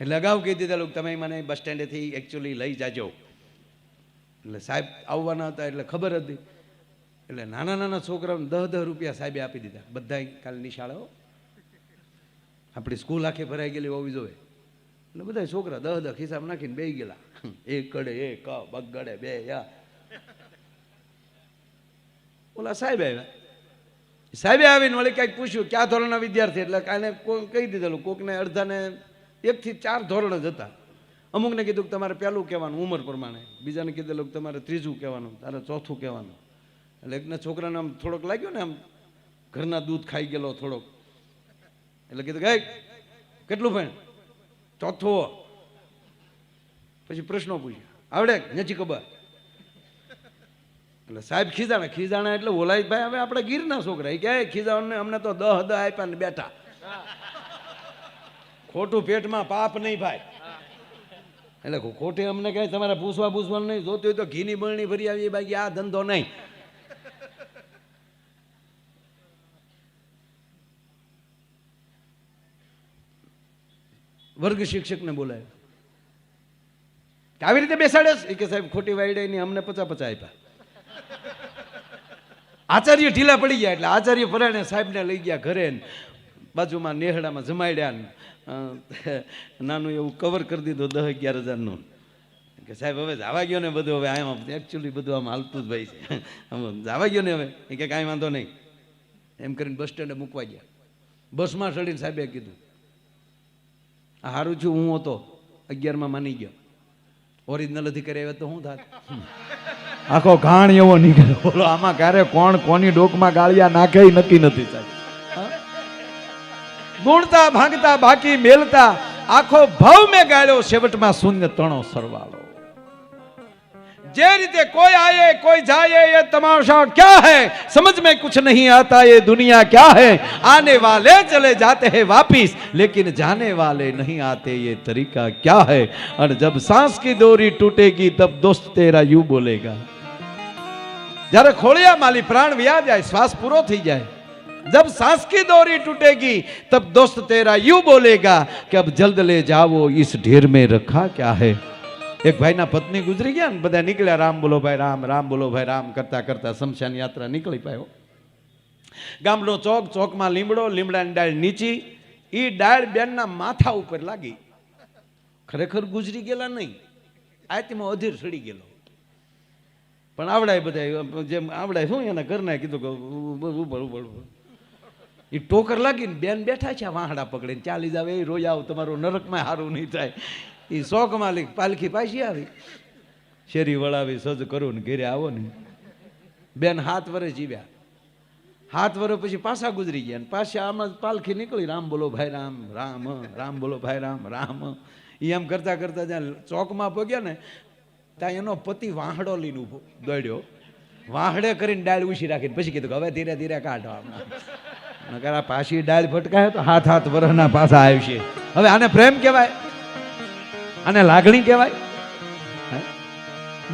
એટલે અગાઉ કહી દીધેલું તમે મને બસ સ્ટેન્ડેથી એકચ્યુઅલી લઈ જાજો. એટલે સાહેબ આવવાના હતા એટલે ખબર હતી. એટલે નાના નાના છોકરાઓને 10 રૂપિયા સાહેબે આપી દીધા, બધા કાલની શાળાઓ આપણી સ્કૂલ આખી ભરાઈ ગયેલી હોવી જોઈએ. એટલે બધા છોકરા 10 ખિસ્સામાં નાખીને બેસી ગયેલા, એક કડે એક બગડે બે યા. ઓલા સાહેબ આવ્યા, સાહેબે આવીને વળી કંઈક પૂછ્યું ક્યાં ધોરણના વિદ્યાર્થી, એટલે કાલે કહી દીધેલું, કોકને અડધાને 1 થી 4 ધોરણ જ હતા. અમુકને કીધું કે તમારે પહેલું કહેવાનું ઉંમર પ્રમાણે, બીજાને કીધેલું કે તમારે 3જું કહેવાનું, તારે 4થું કહેવાનું. એટલે એકના છોકરાને આમ થોડોક લાગ્યો ને આમ ઘરના દૂધ ખાઈ ગયેલો થોડોક, એટલે કીધું કે કેટલું ભણ? 4થું. પછી પ્રશ્નો પૂછ્યા, આવડે નથી ખબર? એટલે સાહેબ ખીજાણા એટલે ઓલાય ભાઈ હવે આપણે ગીરના છોકરા એ ક્યાંય ખીજાવાને, અમને તો 10 આપ્યા ને બેઠા. ખોટું પેટમાં પાપ નહીં ભાઈ, એટલે ખોટે અમને કઈ તમારે પૂછવાનું નહીં, જોતું હોય તો ઘીની બરણી ભરી આવી, બાકી આ ધંધો નહીં. વર્ગ શિક્ષકને બોલાય, આવી રીતે બેસાડે કે સાહેબ ખોટી વાયડે નહીં, અમને 50 આપ્યા. આચાર્ય ઢીલા પડી ગયા એટલે આચાર્ય પરાણે સાહેબને લઈ ગયા ઘરે, બાજુમાં નેહડામાં જમાડ્યા, નાનું એવું કવર કરી દીધું 10-11 હજારનું કે સાહેબ હવે જવા ગયો ને બધું, હવે આમ એકચ્યુઅલી બધું આમ હાલતું જ ભાઈ છે, આમ જવા ગયો ને હવે એ કે કાંઈ વાંધો નહીં એમ કરીને બસ સ્ટેન્ડે મૂકવા ગયા. બસમાં ચડીને સાહેબે કીધું આ સારું છું, હું હતો 11માં માની ગયો, ઓરિજિનલ અધિકારી આવ્યા તો શું થાત? આખો ઘાણ એવો નીકળ્યો. બોલો આમાં ક્યારે કોણ કોની ડોકમાં ગાળિયા નાખે ઈ નક્કી નથી સાહેબ. ગુણતા ભાંગતા બાકી મેલતા આખો ભાવ મેં ગાળ્યો, છેવટમાં શૂન્ય તણો સરવાળો. જે રીતે કોઈ આયે કોઈ જાયે ये तमाशा क्या है, समझ में कुछ नहीं आता ये दुनिया क्या है, आने वाले चले जाते हैं वापिस लेकिन जाने वाले नहीं आते ये तरीका क्या है, और जब सांस की डोरी टूटेगी तब दोस्त तेरा यूं बोलेगा. જ્યારે ખોળિયા માલી પ્રાણ વ્યા જાય, શ્વાસ પૂરો થઈ જાય, जब सांस की डोरी टूटेगी तब दोस्त तेरा यूं बोलेगा कि अब जल्द ले जाओ इस ढेर में रखा क्या है. एक भाई ना पत्नी गुजरी गया ने બધા નીકળ્યા, રામ બોલો ભાઈ રામ, રામ બોલો ભાઈ રામ કરતા કરતા શમશાન યાત્રા નીકળી પાયો. ગામનો ચોક, ચોકમાં લીમડો, લીમડાની ડાળ નીચી, એ ડાળ બેનના માથા ઉપર લાગી. ખરેખર ગુજરી ગયેલા નહીં, આત્મા અધીર સડી ગયેલો. પણ આવડાય બધા જેમ આવડાય શું એના ઘરના કીધું કે ઉપર એ ટોકર લાગીને બેન બેઠા છે વાહડા પકડીને, ચાલી જાવ એ રોજ આવ, તમારું નરકમાં સારું નહીં થાય. એ શોખ માલિક પાલખી પાછી આવી, શેરી વળાવી સજ કરું ને ઘેરે આવો ને. બેન 7 વર્ષ જીવ્યા, 7 વર્ષ પછી પાછા ગુજરી ગયા ને પાછા આમાં પાલખી નીકળી, રામ બોલો ભાઈ રામ, રામ રામ બોલો ભાઈ રામ, રામ. એ એમ કરતા કરતા જ્યાં ચોકમાં પગ્યા ને ત્યાં એનો પતિ વાહડો લઈને ઉભો દોડ્યો, વાહડે કરીને ડાળ ઉછી રાખીને પછી કીધું કે હવે ધીરે ધીરે કાઢો. નકર આ પાછી ડાળ ફટકાય તો 7 વર્ષના પાછા આવશે. હવે આને પ્રેમ કહેવાય, આને લાગણી કહેવાય?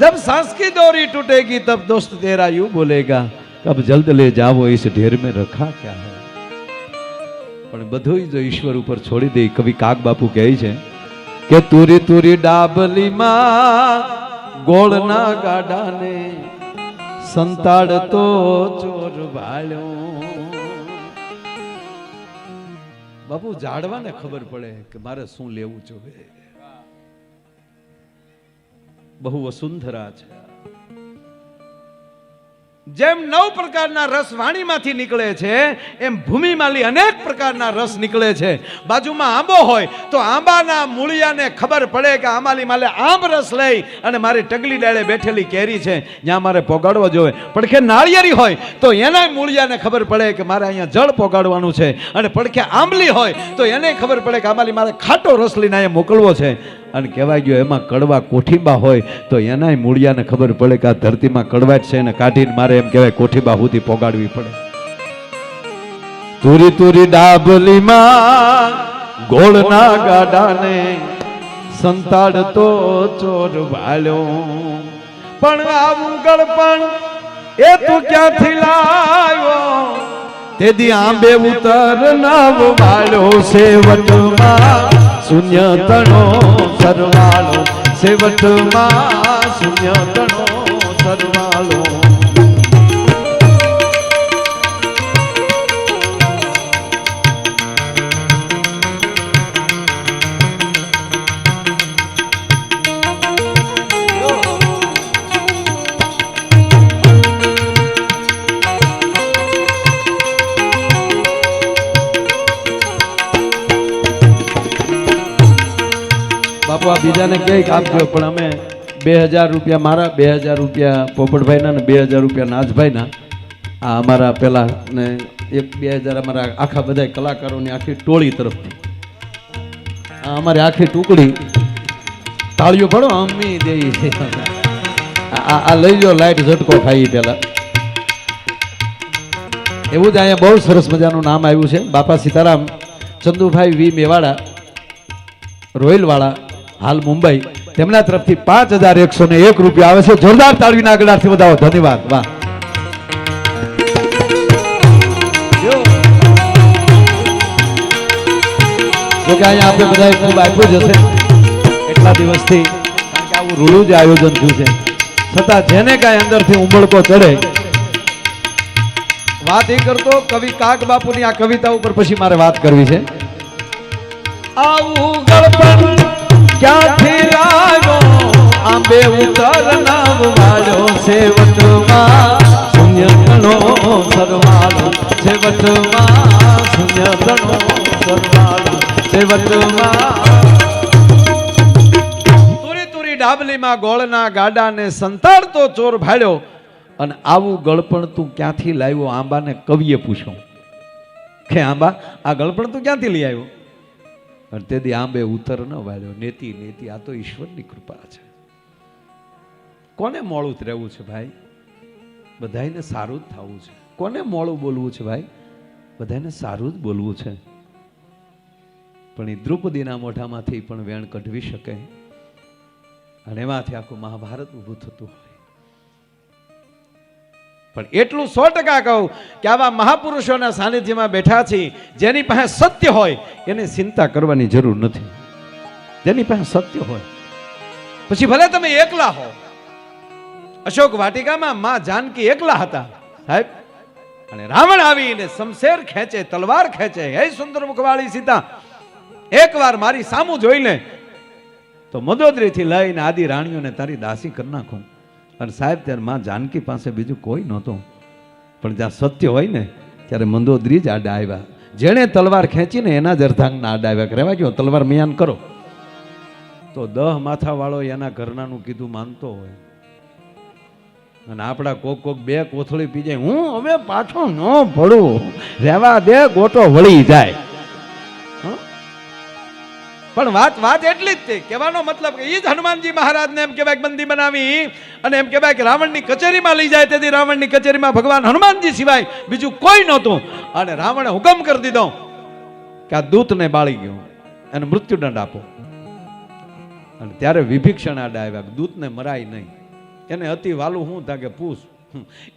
जब सांस की डोरी टूटेगी तब दोस्त तेरा यूं बोलेगा कब जल्द ले जाओ इस ढेर में रखा क्या है. પણ બધું જો ઈશ્વર ઉપર છોડી દે. કવિ કાગ બાપુ કહે છે કે તુરી તુરી ડાબલીમાં ગોળના ગાડાને સંતાડતો ચોર વાળ્યો. બાપુ ઝાડવાને ખબર પડે કે મારે શું લેવું જોઈએ. બહુ વસુંધરા છે. જેમ 9 પ્રકારના રસ વાણીમાંથી નીકળે છે એમ ભૂમિમાંથી અનેક પ્રકારના રસ નીકળે છે. બાજુમાં આંબો હોય તો આંબાના મૂળિયાને ખબર પડે કે આંબાલી માલે આંબ રસ લઈ અને મારી ટગલી ડાળે બેઠેલી કેરી છે જ્યાં મારે પોગાડવો જોઈએ. પડખે નાળિયેરી હોય તો એના મૂળિયાને ખબર પડે કે મારે અહીંયા જળ પોગાડવાનું છે, અને પડખે આંબલી હોય તો એને ખબર પડે કે આંબાલી મારે ખાટો રસ લઈને અહીંયા મોકલવો છે. અને કહેવાય ગયો એમાં કડવા કોઠીબા હોય તો એનાય મૂળિયાને ખબર પડે કે આ ધરતીમાં કડવાટ છે ને કાઢીને મારે એમ કહેવાય કોઠીબા સુધી પોગાડવી પડે. તુરી તુરી ડાબલીમાં ગોળના ગાડાને સંતાડતો ચોર વાળ્યો. પણ આવું ગળપણ એ તું ક્યાંથી લાવ્યો, તેદી આંબે ઉતર નવ વાળ્યો. સેવટમાં શૂન્ય તણો સરવાળો, સેવટમાં શૂન્ય તણો સરવાળો. બાપુ આ બીજાને ક્યાંક આપજો, પણ અમે 2000 રૂપિયા મારા, 2000 રૂપિયા પોપટભાઈના ને 2000 રૂપિયા નાજભાઈના, આ અમારા પેલા ને 2000 અમારા આખા બધા કલાકારોની આખી ટોળી તરફથી, આ અમારી આખી ટુકડી, તાળીઓ પડો અમ્મી દેવી છે. આ લઈ લો, લાઈટ ઝટકો ખાઈ પેલા. એવું જ અહીંયા બહુ સરસ મજાનું નામ આવ્યું છે, બાપા સીતારામ ચંદુભાઈ વી મેવાડા રોયલવાળા, હાલ મુંબઈ, તેમના તરફથી 5101 રૂપિયા આવે છે. જોરદાર તાળીના ગળાથી વધાવો. ધન્યવાદ. વાહ. જો કે અહીંયા આપણે બધાએ ખૂબ આપ્યું જ હશે એટલા દિવસથી, કારણ કે આવું રૂડું જ આયોજન થયું છે, છતાં જેને કાંઈ અંદરથી ઉંબળકો ચડે. વાત એ કરતો કવિ કાક બાપુની આ કવિતા ઉપર પછી મારે વાત કરવી છે. આવું ગળપણ ક્યાંથી લાગ્યો, આંબે ઉતર નામ વાળ્યો છે વટમાં શૂન્ય ઘણો સરવાળો છે વટમાં શૂન્ય ઘણો સરવાળો છે વટમાં. તુરી તુરી ડાબલીમાં ગોળના ગાડાને સંતાડતો ચોર ભાડ્યો, અને આવું ગળપણ તું ક્યાંથી લાવ્યો? આંબાને કવિએ પૂછ્યું કે આંબા આ ગળપણ તું ક્યાંથી લઈ આવ્યો? અને તેથી આંબે ઉતર ન વાળ્યો. નેતિ નેતિ, આ તો ઈશ્વરની કૃપા છે. કોને મોડું જ રહેવું છે ભાઈ? બધાને સારું જ થવું છે. કોને મોડું બોલવું છે ભાઈ? બધાને સારું જ બોલવું છે. પણ એ દ્રૌપદીના મોઢામાંથી પણ વેણ કઢવી શકે, અને એમાંથી આખું મહાભારત ઊભું થતું હોય. પણ એટલું 100% કહું કે આવા મહાપુરુષોના સાનિધ્યમાં બેઠા છીએ, જેની પાસે સત્ય હોય એને ચિંતા કરવાની જરૂર નથી. જેની પાસે સત્ય હોય, પછી ભલે તમે એકલા હો. અશોક વાટિકામાં માં જાનકી એકલા હતા સાહેબ, અને રાવણ આવીને શમશેર ખેંચે, તલવાર ખેંચે, હે સુંદર મુખવાળી સીતા, એકવાર મારી સામું જોઈ લે તો મંદોદરીથી લઈને આદિ રાણીઓને તારી દાસી કરી નાખું. અને સાહેબ ત્યારે માં જાનકી પાસે બીજું કોઈ નહોતું, પણ જ્યાં સત્ય હોય ને ત્યારે મંદોદરી જ આડા આવ્યા. જેણે તલવાર ખેંચીને એના જ અર્ધાંગના આડા આવ્યા. રહેવા ગયો તલવાર મિયાન કરો તો 10 માથા વાળો એના ઘરનાનું કીધું માનતો હોય, અને આપણા કોક 2 કોથળી પી જાય, હું હવે પાછો ન પડું, રહેવા દે, ગોટો વળી જાય. પણ વાત એટલી જ છે. કહેવાનો મતલબ કે એ જ હનુમાનજી મહારાજને એમ કહેવાય બંદી બનાવી અને એમ કહેવાય કે રાવણની કચેરીમાં લઈ જાય. તેથી રાવણની કચેરીમાં ભગવાન હનુમાનજી સિવાય બીજું કોઈ નહોતું, અને રાવણે હુકમ કરી દીધો કે આ દૂતને બાળી ગયો અને મૃત્યુદંડ આપો. અને ત્યારે વિભીક્ષણ આડા આવ્યા, દૂતને મરાય નહીં, એને અતિ વાલું હું તા કે પૂછ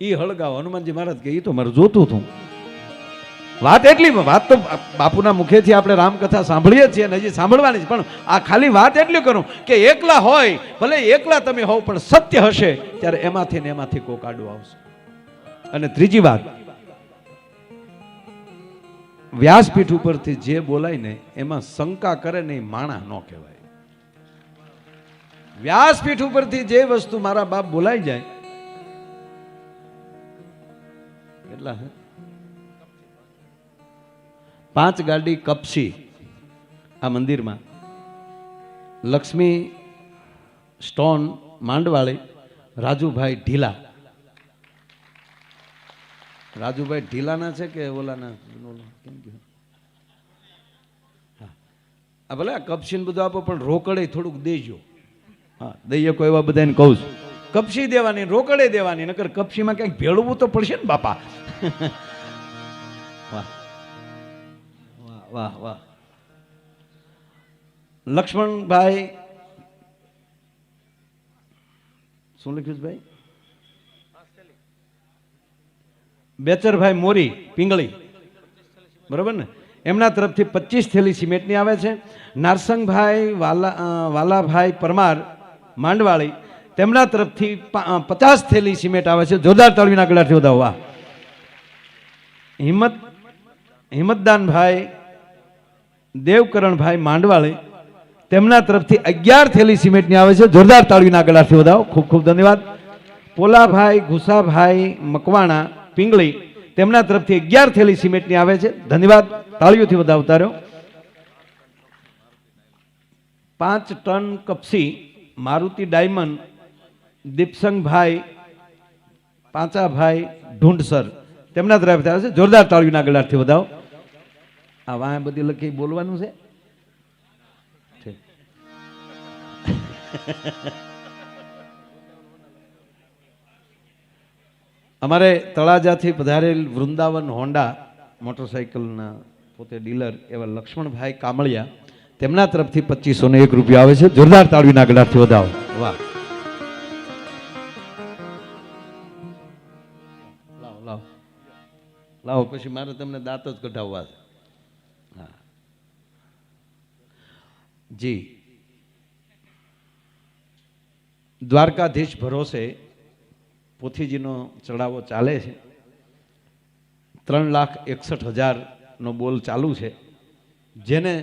ઈ હળગાવ. હનુમાનજી મહારાજ કે ઈ તો મારે જોતું હતું. વાત એટલી, વાત તો બાપુના મુખેથી આપણે રામકથા સાંભળીએ છીએ અને હજી સાંભળવાની છે, પણ આ ખાલી વાત એટલી કરું કે એકલા હોય, ભલે એકલા તમે હોવ, પણ સત્ય હશે ત્યારે એમાંથી ને એમાંથી કોક આડું આવશે. અને ત્રીજી વાત, વ્યાસપીઠ ઉપરથી જે બોલાય ને એમાં શંકા કરે ને માણા ન કહેવાય. વ્યાસપીઠ ઉપરથી જે વસ્તુ મારા બાપ બોલાઈ જાય એટલા 5 ગાડી કપસી આ મંદિરમાં, લક્ષ્મી સ્ટોન માંડવાળી, રાજુભાઈ ઢીલા. રાજુભાઈ ઢીલાના છે કે ઓલાના? હા ભલે આ કપસી બધું આપો, પણ રોકડે થોડુંક દેજો. હા દઈએ કોઈ એવા બધાને કહું છું, કપસી દેવાની, રોકડે દેવાની, નકર કપસીમાં ક્યાંક ભેળવવું તો પડશે ને બાપા. વાહ વાહ વાહ. લક્ષ્મણભાઈ શું લખ્યું ભાઈ? બેચરભાઈ મોરી પિંગળી, બરોબર ને? એમના તરફથી 25 થેલી સિમેન્ટની આવે છે. નારસંગભાઈ વાલાભાઈ પરમાર માંડવાળી, તેમના તરફથી 50 થેલી સિમેન્ટ આવે છે. જોરદાર તાળીના ગળાથી વધાવો. વાહ. હિંમતદાનભાઈ દેવકરણભાઈ માંડવાળી, તેમના તરફથી 11 થેલી સિમેન્ટની આવે છે. જોરદાર તાળીના ગળાથી વધાવો. ખૂબ ખૂબ ધન્યવાદ. પોલાભાઈ ઘુસાભાઈ મકવાણા પિંગળી, તેમના તરફથી 11 થેલી સિમેન્ટની આવે છે. ધન્યવાદ. તાળીઓથી વધાવતા રહ્યો. 5 ટન કપસી મારુતિ ડાયમંડ દીપસંગભાઈ પાંચાભાઈ ઢૂંઢસર તેમના તરફથી આવે છે. જોરદાર તાળીના ગળાથી વધાવો. આ વાહ બધી લખી બોલવાનું છે. ઠીક. અમારે તળાજાથી પધારેલ વૃંદાવન હોન્ડા મોટરસાઇકલના પોતે ડીલર એવા લક્ષ્મણભાઈ કામળિયા તેમના તરફથી 2501 રૂપિયા આવે છે. જોરદાર તાળીના ગળાથી વધાવો. વાહ. લાવો લાવો લાવો, પછી મારે તમને દાંત જ કઢાવવા છે. હા જી. દ્વારકાધીશ ભરોસે પોથીજીનો ચડાવો ચાલે છે. 3,61,000 બોલ ચાલુ છે. જેને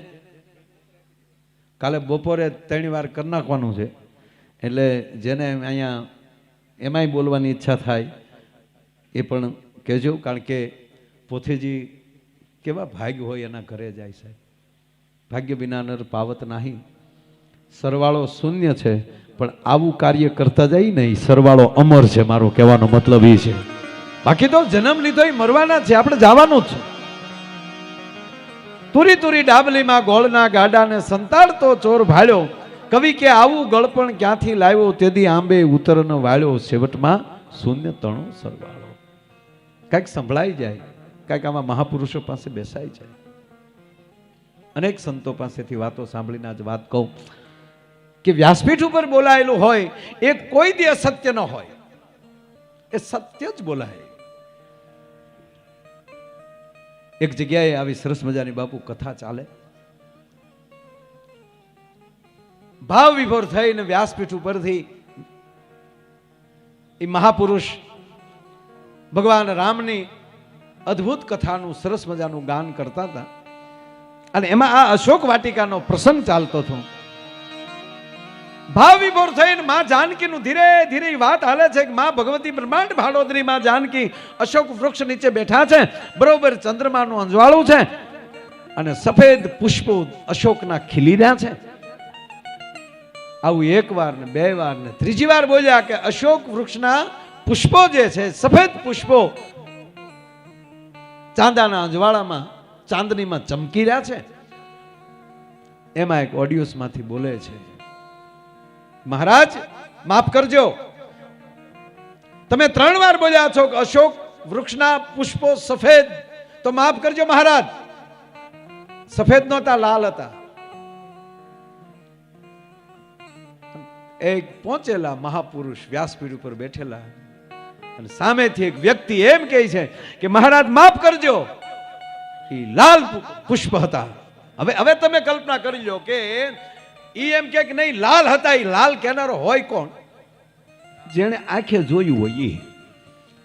કાલે બપોરે 3 વાર કરી નાખવાનું છે. એટલે જેને અહીંયા એમાંય બોલવાની ઈચ્છા થાય એ પણ કહેજો. કારણ કે પોથીજી કેવા ભાગ્ય હોય એના ઘરે જાય સાહેબ. ભાગ્ય વિના નર પાવત નહીં. સરવાળો શૂન્ય છે પણ આવું કાર્ય કરતા જાય ને એ સરવાળો અમર છે. મારો કહેવાનો મતલબ એ છે. બાકી તો જન્મ લીધો એ મરવાના છે, આપણે જવાનું જ છે. તુરી તુરી ડાબલીમાં ગોળના ગાડાને સંતાડતો ચોર ભાળ્યો. કવિ કે આવું ગળપણ ક્યાંથી લાવ્યો, તેદી આંબે ઉતરનો વાળ્યો. છેવટમાં શૂન્ય તણો સરવાળો. કાંઈક સંભળાઈ જાય, કાંઈક આમાં મહાપુરુષો પાસે બેસાઈ જાય. અનેક સંતો પાસેથી વાતો સાંભળીને આજ વાત કહું કે વ્યાસપીઠ ઉપર બોલાયેલું હોય એ કોઈ દી અસત્ય ન હોય, એ સત્ય જ બોલાય. એક જગ્યાએ આવી સરસ મજાની બાપુ કથા ચાલે. ભાવ વિભોર થઈને વ્યાસપીઠ ઉપરથી એ મહાપુરુષ ભગવાન રામની અદ્ભુત કથાનું સરસ મજાનું ગાન કરતા હતા. અને એમાં આ અશોક વાટિકાનો પ્રસંગ ચાલતો હતો. ભાવ વિભોર થઈને માં જાનકીનું ધીરે ધીરે વાત હાલે છે કે માં ભગવતી બ્રહ્માંડ ભાડોદરી માં જાનકી અશોક વૃક્ષ નીચે બેઠા છે. બરોબર ચંદ્રમાનું અંજવાળું છે અને સફેદ પુષ્પો અશોકના ખીલી રહ્યા છે. આવું 1 વાર ને 2 વાર ને 3જી વાર બોલ્યા કે અશોક વૃક્ષના પુષ્પો જે છે, સફેદ પુષ્પો ચાંદાના અંજવાળામાં ચાંદનીમાં ચમકી રહ્યા છે. એમાં એક ઓડિયન્સ માંથી બોલે છે, મહારાજ માફ કરજો, તમે 3 વાર બોલ્યા છો કે અશોક વૃક્ષના પુષ્પો સફેદ, તો માફ કરજો મહારાજ, સફેદ નહોતા, લાલ હતા. એક પહોંચેલા મહાપુરુષ વ્યાસપીઠ ઉપર બેઠેલા અને સામેથી એક વ્યક્તિ એમ કહે છે કે મહારાજ માફ કરજો, એ લાલ પુષ્પ હતા. હવે તમે કલ્પના કરી લો કે ઈ એમ કે નહીં લાલ હતા. એ લાલ કહેનારો હોય કોણ? જેણે આંખે જોયું હોય એ.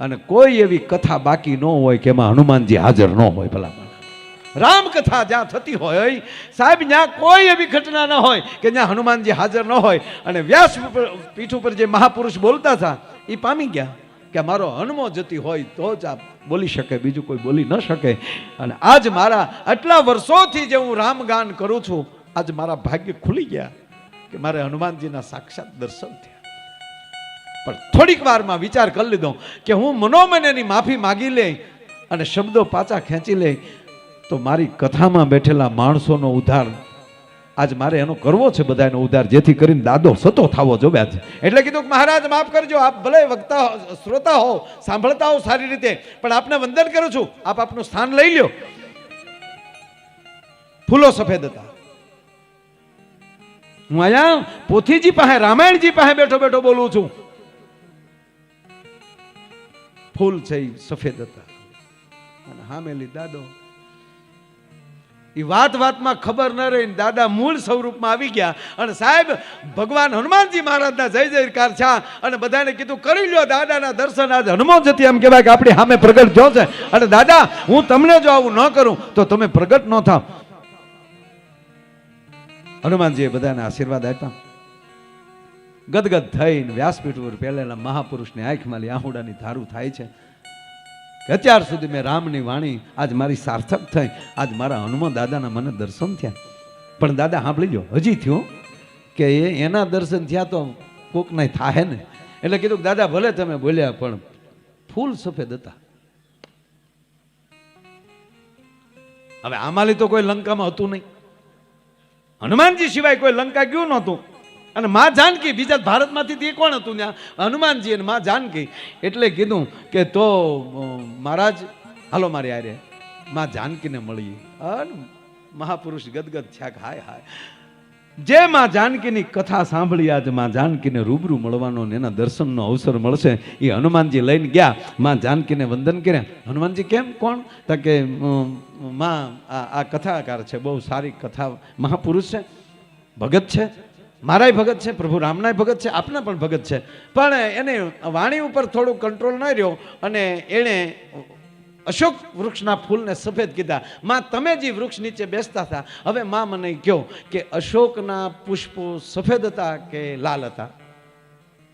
અને કોઈ એવી કથા બાકી ન હોય કે એમાં હનુમાનજી હાજર ન હોય. ભલા રામ કથા જ્યાં થતી હોય સાહેબ, ત્યાં કોઈ એવી ઘટના ન હોય કે જ્યાં હનુમાનજી હાજર ન હોય. અને વ્યાસ પીઠ ઉપર જે મહાપુરુષ બોલતા હતા એ પામી ગયા કે મારો હનુમો જતી હોય તો જ આ બોલી શકે, બીજું કોઈ બોલી ન શકે. અને આજ મારા આટલા વર્ષોથી જે હું રામગાન કરું છું, આજ મારા ભાગ્ય ખુલી ગયા કે મારે હનુમાનજીના સાક્ષાત દર્શન થયા. પણ થોડીક વારમાં વિચાર કરી લીધો કે હું મનોમન એની માફી માગી લે અને શબ્દો પાછા ખેંચી લે તો મારી કથામાં બેઠેલા માણસોનો ઉદ્ધાર આજ મારે એનો કરવો છે, બધાનો ઉદ્ધાર, જેથી કરીને દાદો સતો થવો જોવે છે. એટલે કીધું કે મહારાજ માફ કરજો, આપ ભલે વક્તા શ્રોતા હો, સાંભળતા હો સારી રીતે, પણ આપને વંદન કરું છું, આપ આપનું સ્થાન લઈ લ્યો. ફૂલો સફેદ હતા. હું અહીંયા પોથીજી પાસે, રામાયણજી પાસે બેઠો બેઠો બોલું છું. ફૂલ છે સફેદ હતા અને હામેલી દાદો. એ વાતમાં ખબર ન રહી દાદા મૂળ સ્વરૂપમાં આવી ગયા. અને સાહેબ ભગવાન હનુમાનજી મહારાજના જય જયકાર છે. અને બધાને કીધું કરી લ્યો દાદાના દર્શન. આજ હનુમાન જતી એમ કહેવાય કે આપણી સામે પ્રગટ જો છે. અને દાદા હું તમને જો આવું ન કરું તો તમે પ્રગટ ન થાવ. હનુમાનજીએ બધાને આશીર્વાદ આપ્યા. ગદગદ થઈને વ્યાસપીઠ ઉપર પહેલેલા મહાપુરુષની આંખમાં આહુડાની ધારું થાય છે કે અત્યાર સુધી મેં રામની વાણી આજ મારી સાર્થક થઈ. આજ મારા હનુમાન દાદાના મને દર્શન થયા. પણ દાદા સાંભળી લો, હજી થયું કે એના દર્શન થયા તો કોકના થાય ને. એટલે કીધું કે દાદા ભલે તમે બોલ્યા પણ ફૂલ સફેદ હતા. હવે આમાલી તો કોઈ લંકામાં હતું નહીં, હનુમાનજી સિવાય કોઈ લંકા ગયું નહોતું. અને માં જાનકી બીજા ભારતમાંથી તે કોણ હતું ત્યાં? હનુમાનજી અને માં જાનકી. એટલે કીધું કે તો મહારાજ હાલો મારી આરે માં જાનકીને મળી. અને મહાપુરુષ ગદગદ થયા કે હાય હાય, જે માં જાનકીની કથા સાંભળી આજે માં જાનકીને રૂબરૂ મળવાનો ને એના દર્શનનો અવસર મળશે. એ હનુમાનજી લઈને ગયા, માં જાનકીને વંદન કર્યા. હનુમાનજી કેમ કોણ? તો કે માં આ કથાકાર છે, બહુ સારી કથા, મહાપુરુષ છે, ભગત છે, મારાય ભગત છે, પ્રભુ રામનાય ભગત છે, આપના પણ ભગત છે. પણ એને વાણી ઉપર થોડું કંટ્રોલ ન રહ્યો અને એણે અશોક વૃક્ષના ફૂલને સફેદ કીધા. માં તમે જે વૃક્ષ નીચે બેસતા હતા, હવે માં મને કહો કે અશોકના પુષ્પો સફેદ હતા કે લાલ હતા?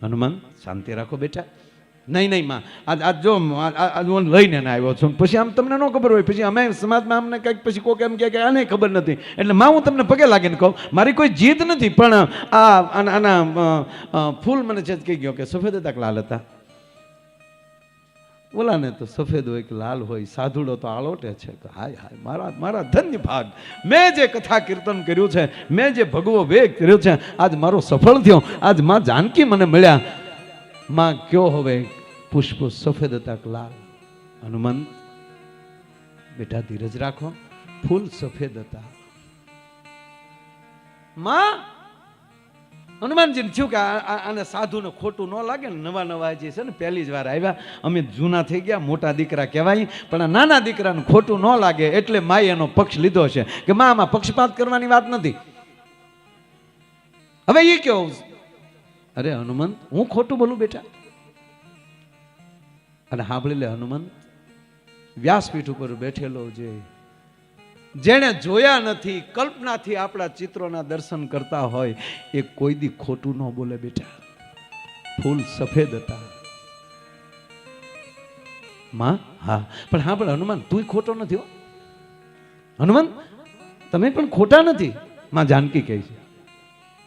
હનુમાન શાંતિ રાખો બેટા. નહીં નહીં માં, આજ જો હું લઈને આવ્યો છું, પછી આમ તમને ન ખબર હોય, પછી અમે સમાજમાં અમને કંઈક પછી કોઈક એમ કહે કે આને ખબર નથી, એટલે માં હું તમને પગે લાગીને કહું મારી કોઈ જીદ નથી, પણ આના ફૂલ મને છે કહી ગયો કે સફેદ હતા કે લાલ હતા? ઓલાને તો સફેદ હોય કે લાલ હોય, સાધુડો તો આલોટે છે કે હાય હાય મારા ધન્ય ભાગ, મેં જે કથા કીર્તન કર્યું છે, મેં જે ભગવો વેગ કર્યો છે, આજ મારો સફળ થયો. આજ માં જાનકી મને મળ્યા. માં કયો હવે પુષ્પો સફેદ હતા કે લાલ? હનુમાન બેટા ધીરજ રાખો, ફૂલ સફેદ હતા. માં હનુમાનજીને થયું કે આને સાધુને ખોટું ન લાગે ને, નવા નવા જે છે ને પહેલી જ વાર આવ્યા, અમે જૂના થઈ ગયા, મોટા દીકરા કહેવાય, પણ આ નાના દીકરાને ખોટું ન લાગે એટલે માએ એનો પક્ષ લીધો છે કે માં આમાં પક્ષપાત કરવાની વાત નથી. હવે એ કેવું? અરે હનુમંત હું ખોટું બોલું બેટા? અને સાંભળી લે હનુમંત, વ્યાસપીઠ ઉપર બેઠેલો જેણે જોયા નથી, કલ્પનાથી આપણા ચિત્રોના દર્શન કરતા હોય, એ કોઈ દી ખોટું ન બોલે બેટા. ફૂલ સફેદ હતા માં. હા પણ હા, પણ હનુમાન તું ખોટો નથી હો. હનુમાન તમે પણ ખોટા નથી. માં જાનકી કહે છે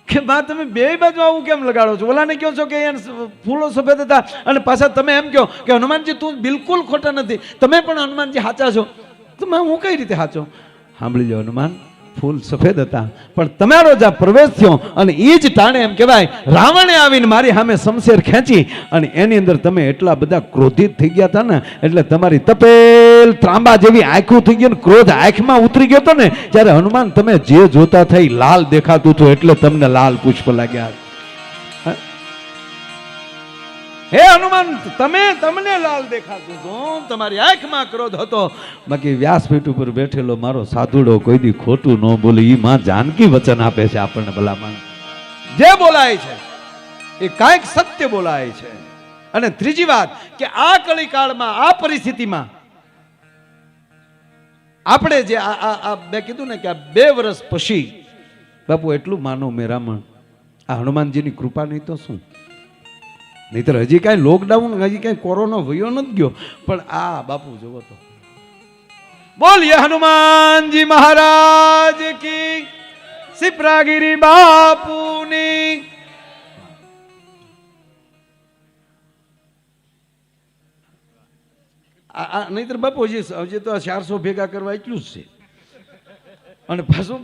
કે બા તમે બે બાજુ આવું કેમ લગાડો છો? ઓલાને કહો છો કે ફૂલો સફેદ હતા અને પાછા તમે એમ કહો કે હનુમાનજી તું બિલકુલ ખોટા નથી, તમે પણ હનુમાનજી સાચા છો. તો હું કઈ રીતે સાચો? સાંભળી લો હનુમાન, ફૂલ સફેદ હતા પણ તમારો જ્યાં પ્રવેશ થયો અને એ જ ટાણે એમ કહેવાય રાવણે આવીને મારી સામે શમશેર ખેંચી અને એની અંદર તમે એટલા બધા ક્રોધિત થઈ ગયા હતા ને, એટલે તમારી તપેલ ત્રાંબા જેવી આંખું થઈ ગઈ ને ક્રોધ આંખમાં ઉતરી ગયો હતો ને, ત્યારે હનુમાન તમે જે જોતા થઈ લાલ દેખાતું હતું, એટલે તમને લાલ પુષ્પ લાગ્યા. હે હનુમાન તમને લાલ દેખાતું હતું, તમારી આંખમાં ક્રોધ હતો. બાકી વ્યાસપીઠ ઉપર બેઠેલો મારો સાધુડો કોઈ દી ખોટું ન બોલે. ઈ માં જાનકી વચન આપે છે આપણને. ભલામણ જે બોલાય છે એ કાંઈક સત્ય બોલાય છે. અને ત્રીજી વાત કે આ કળીકાળમાં આ પરિસ્થિતિમાં આપણે જે મેં કીધું ને કે આ 2 વર્ષ પછી બાપુ એટલું માનો મેરામણ, આ હનુમાનજીની કૃપા નહીં તો શું? નહીતર હજી કાંઈ લોકડાઉન, હજી કાંઈ કોરોના વયો નથી ગયો, પણ આ બાપુ જોવો તો. બોલીએ હનુમાનજી મહારાજ કી, સિપ્રાગીરી બાપુની. નહીતર બાપુ હજી તો 400 ભેગા કરવા એટલું જ છે. અને પાછું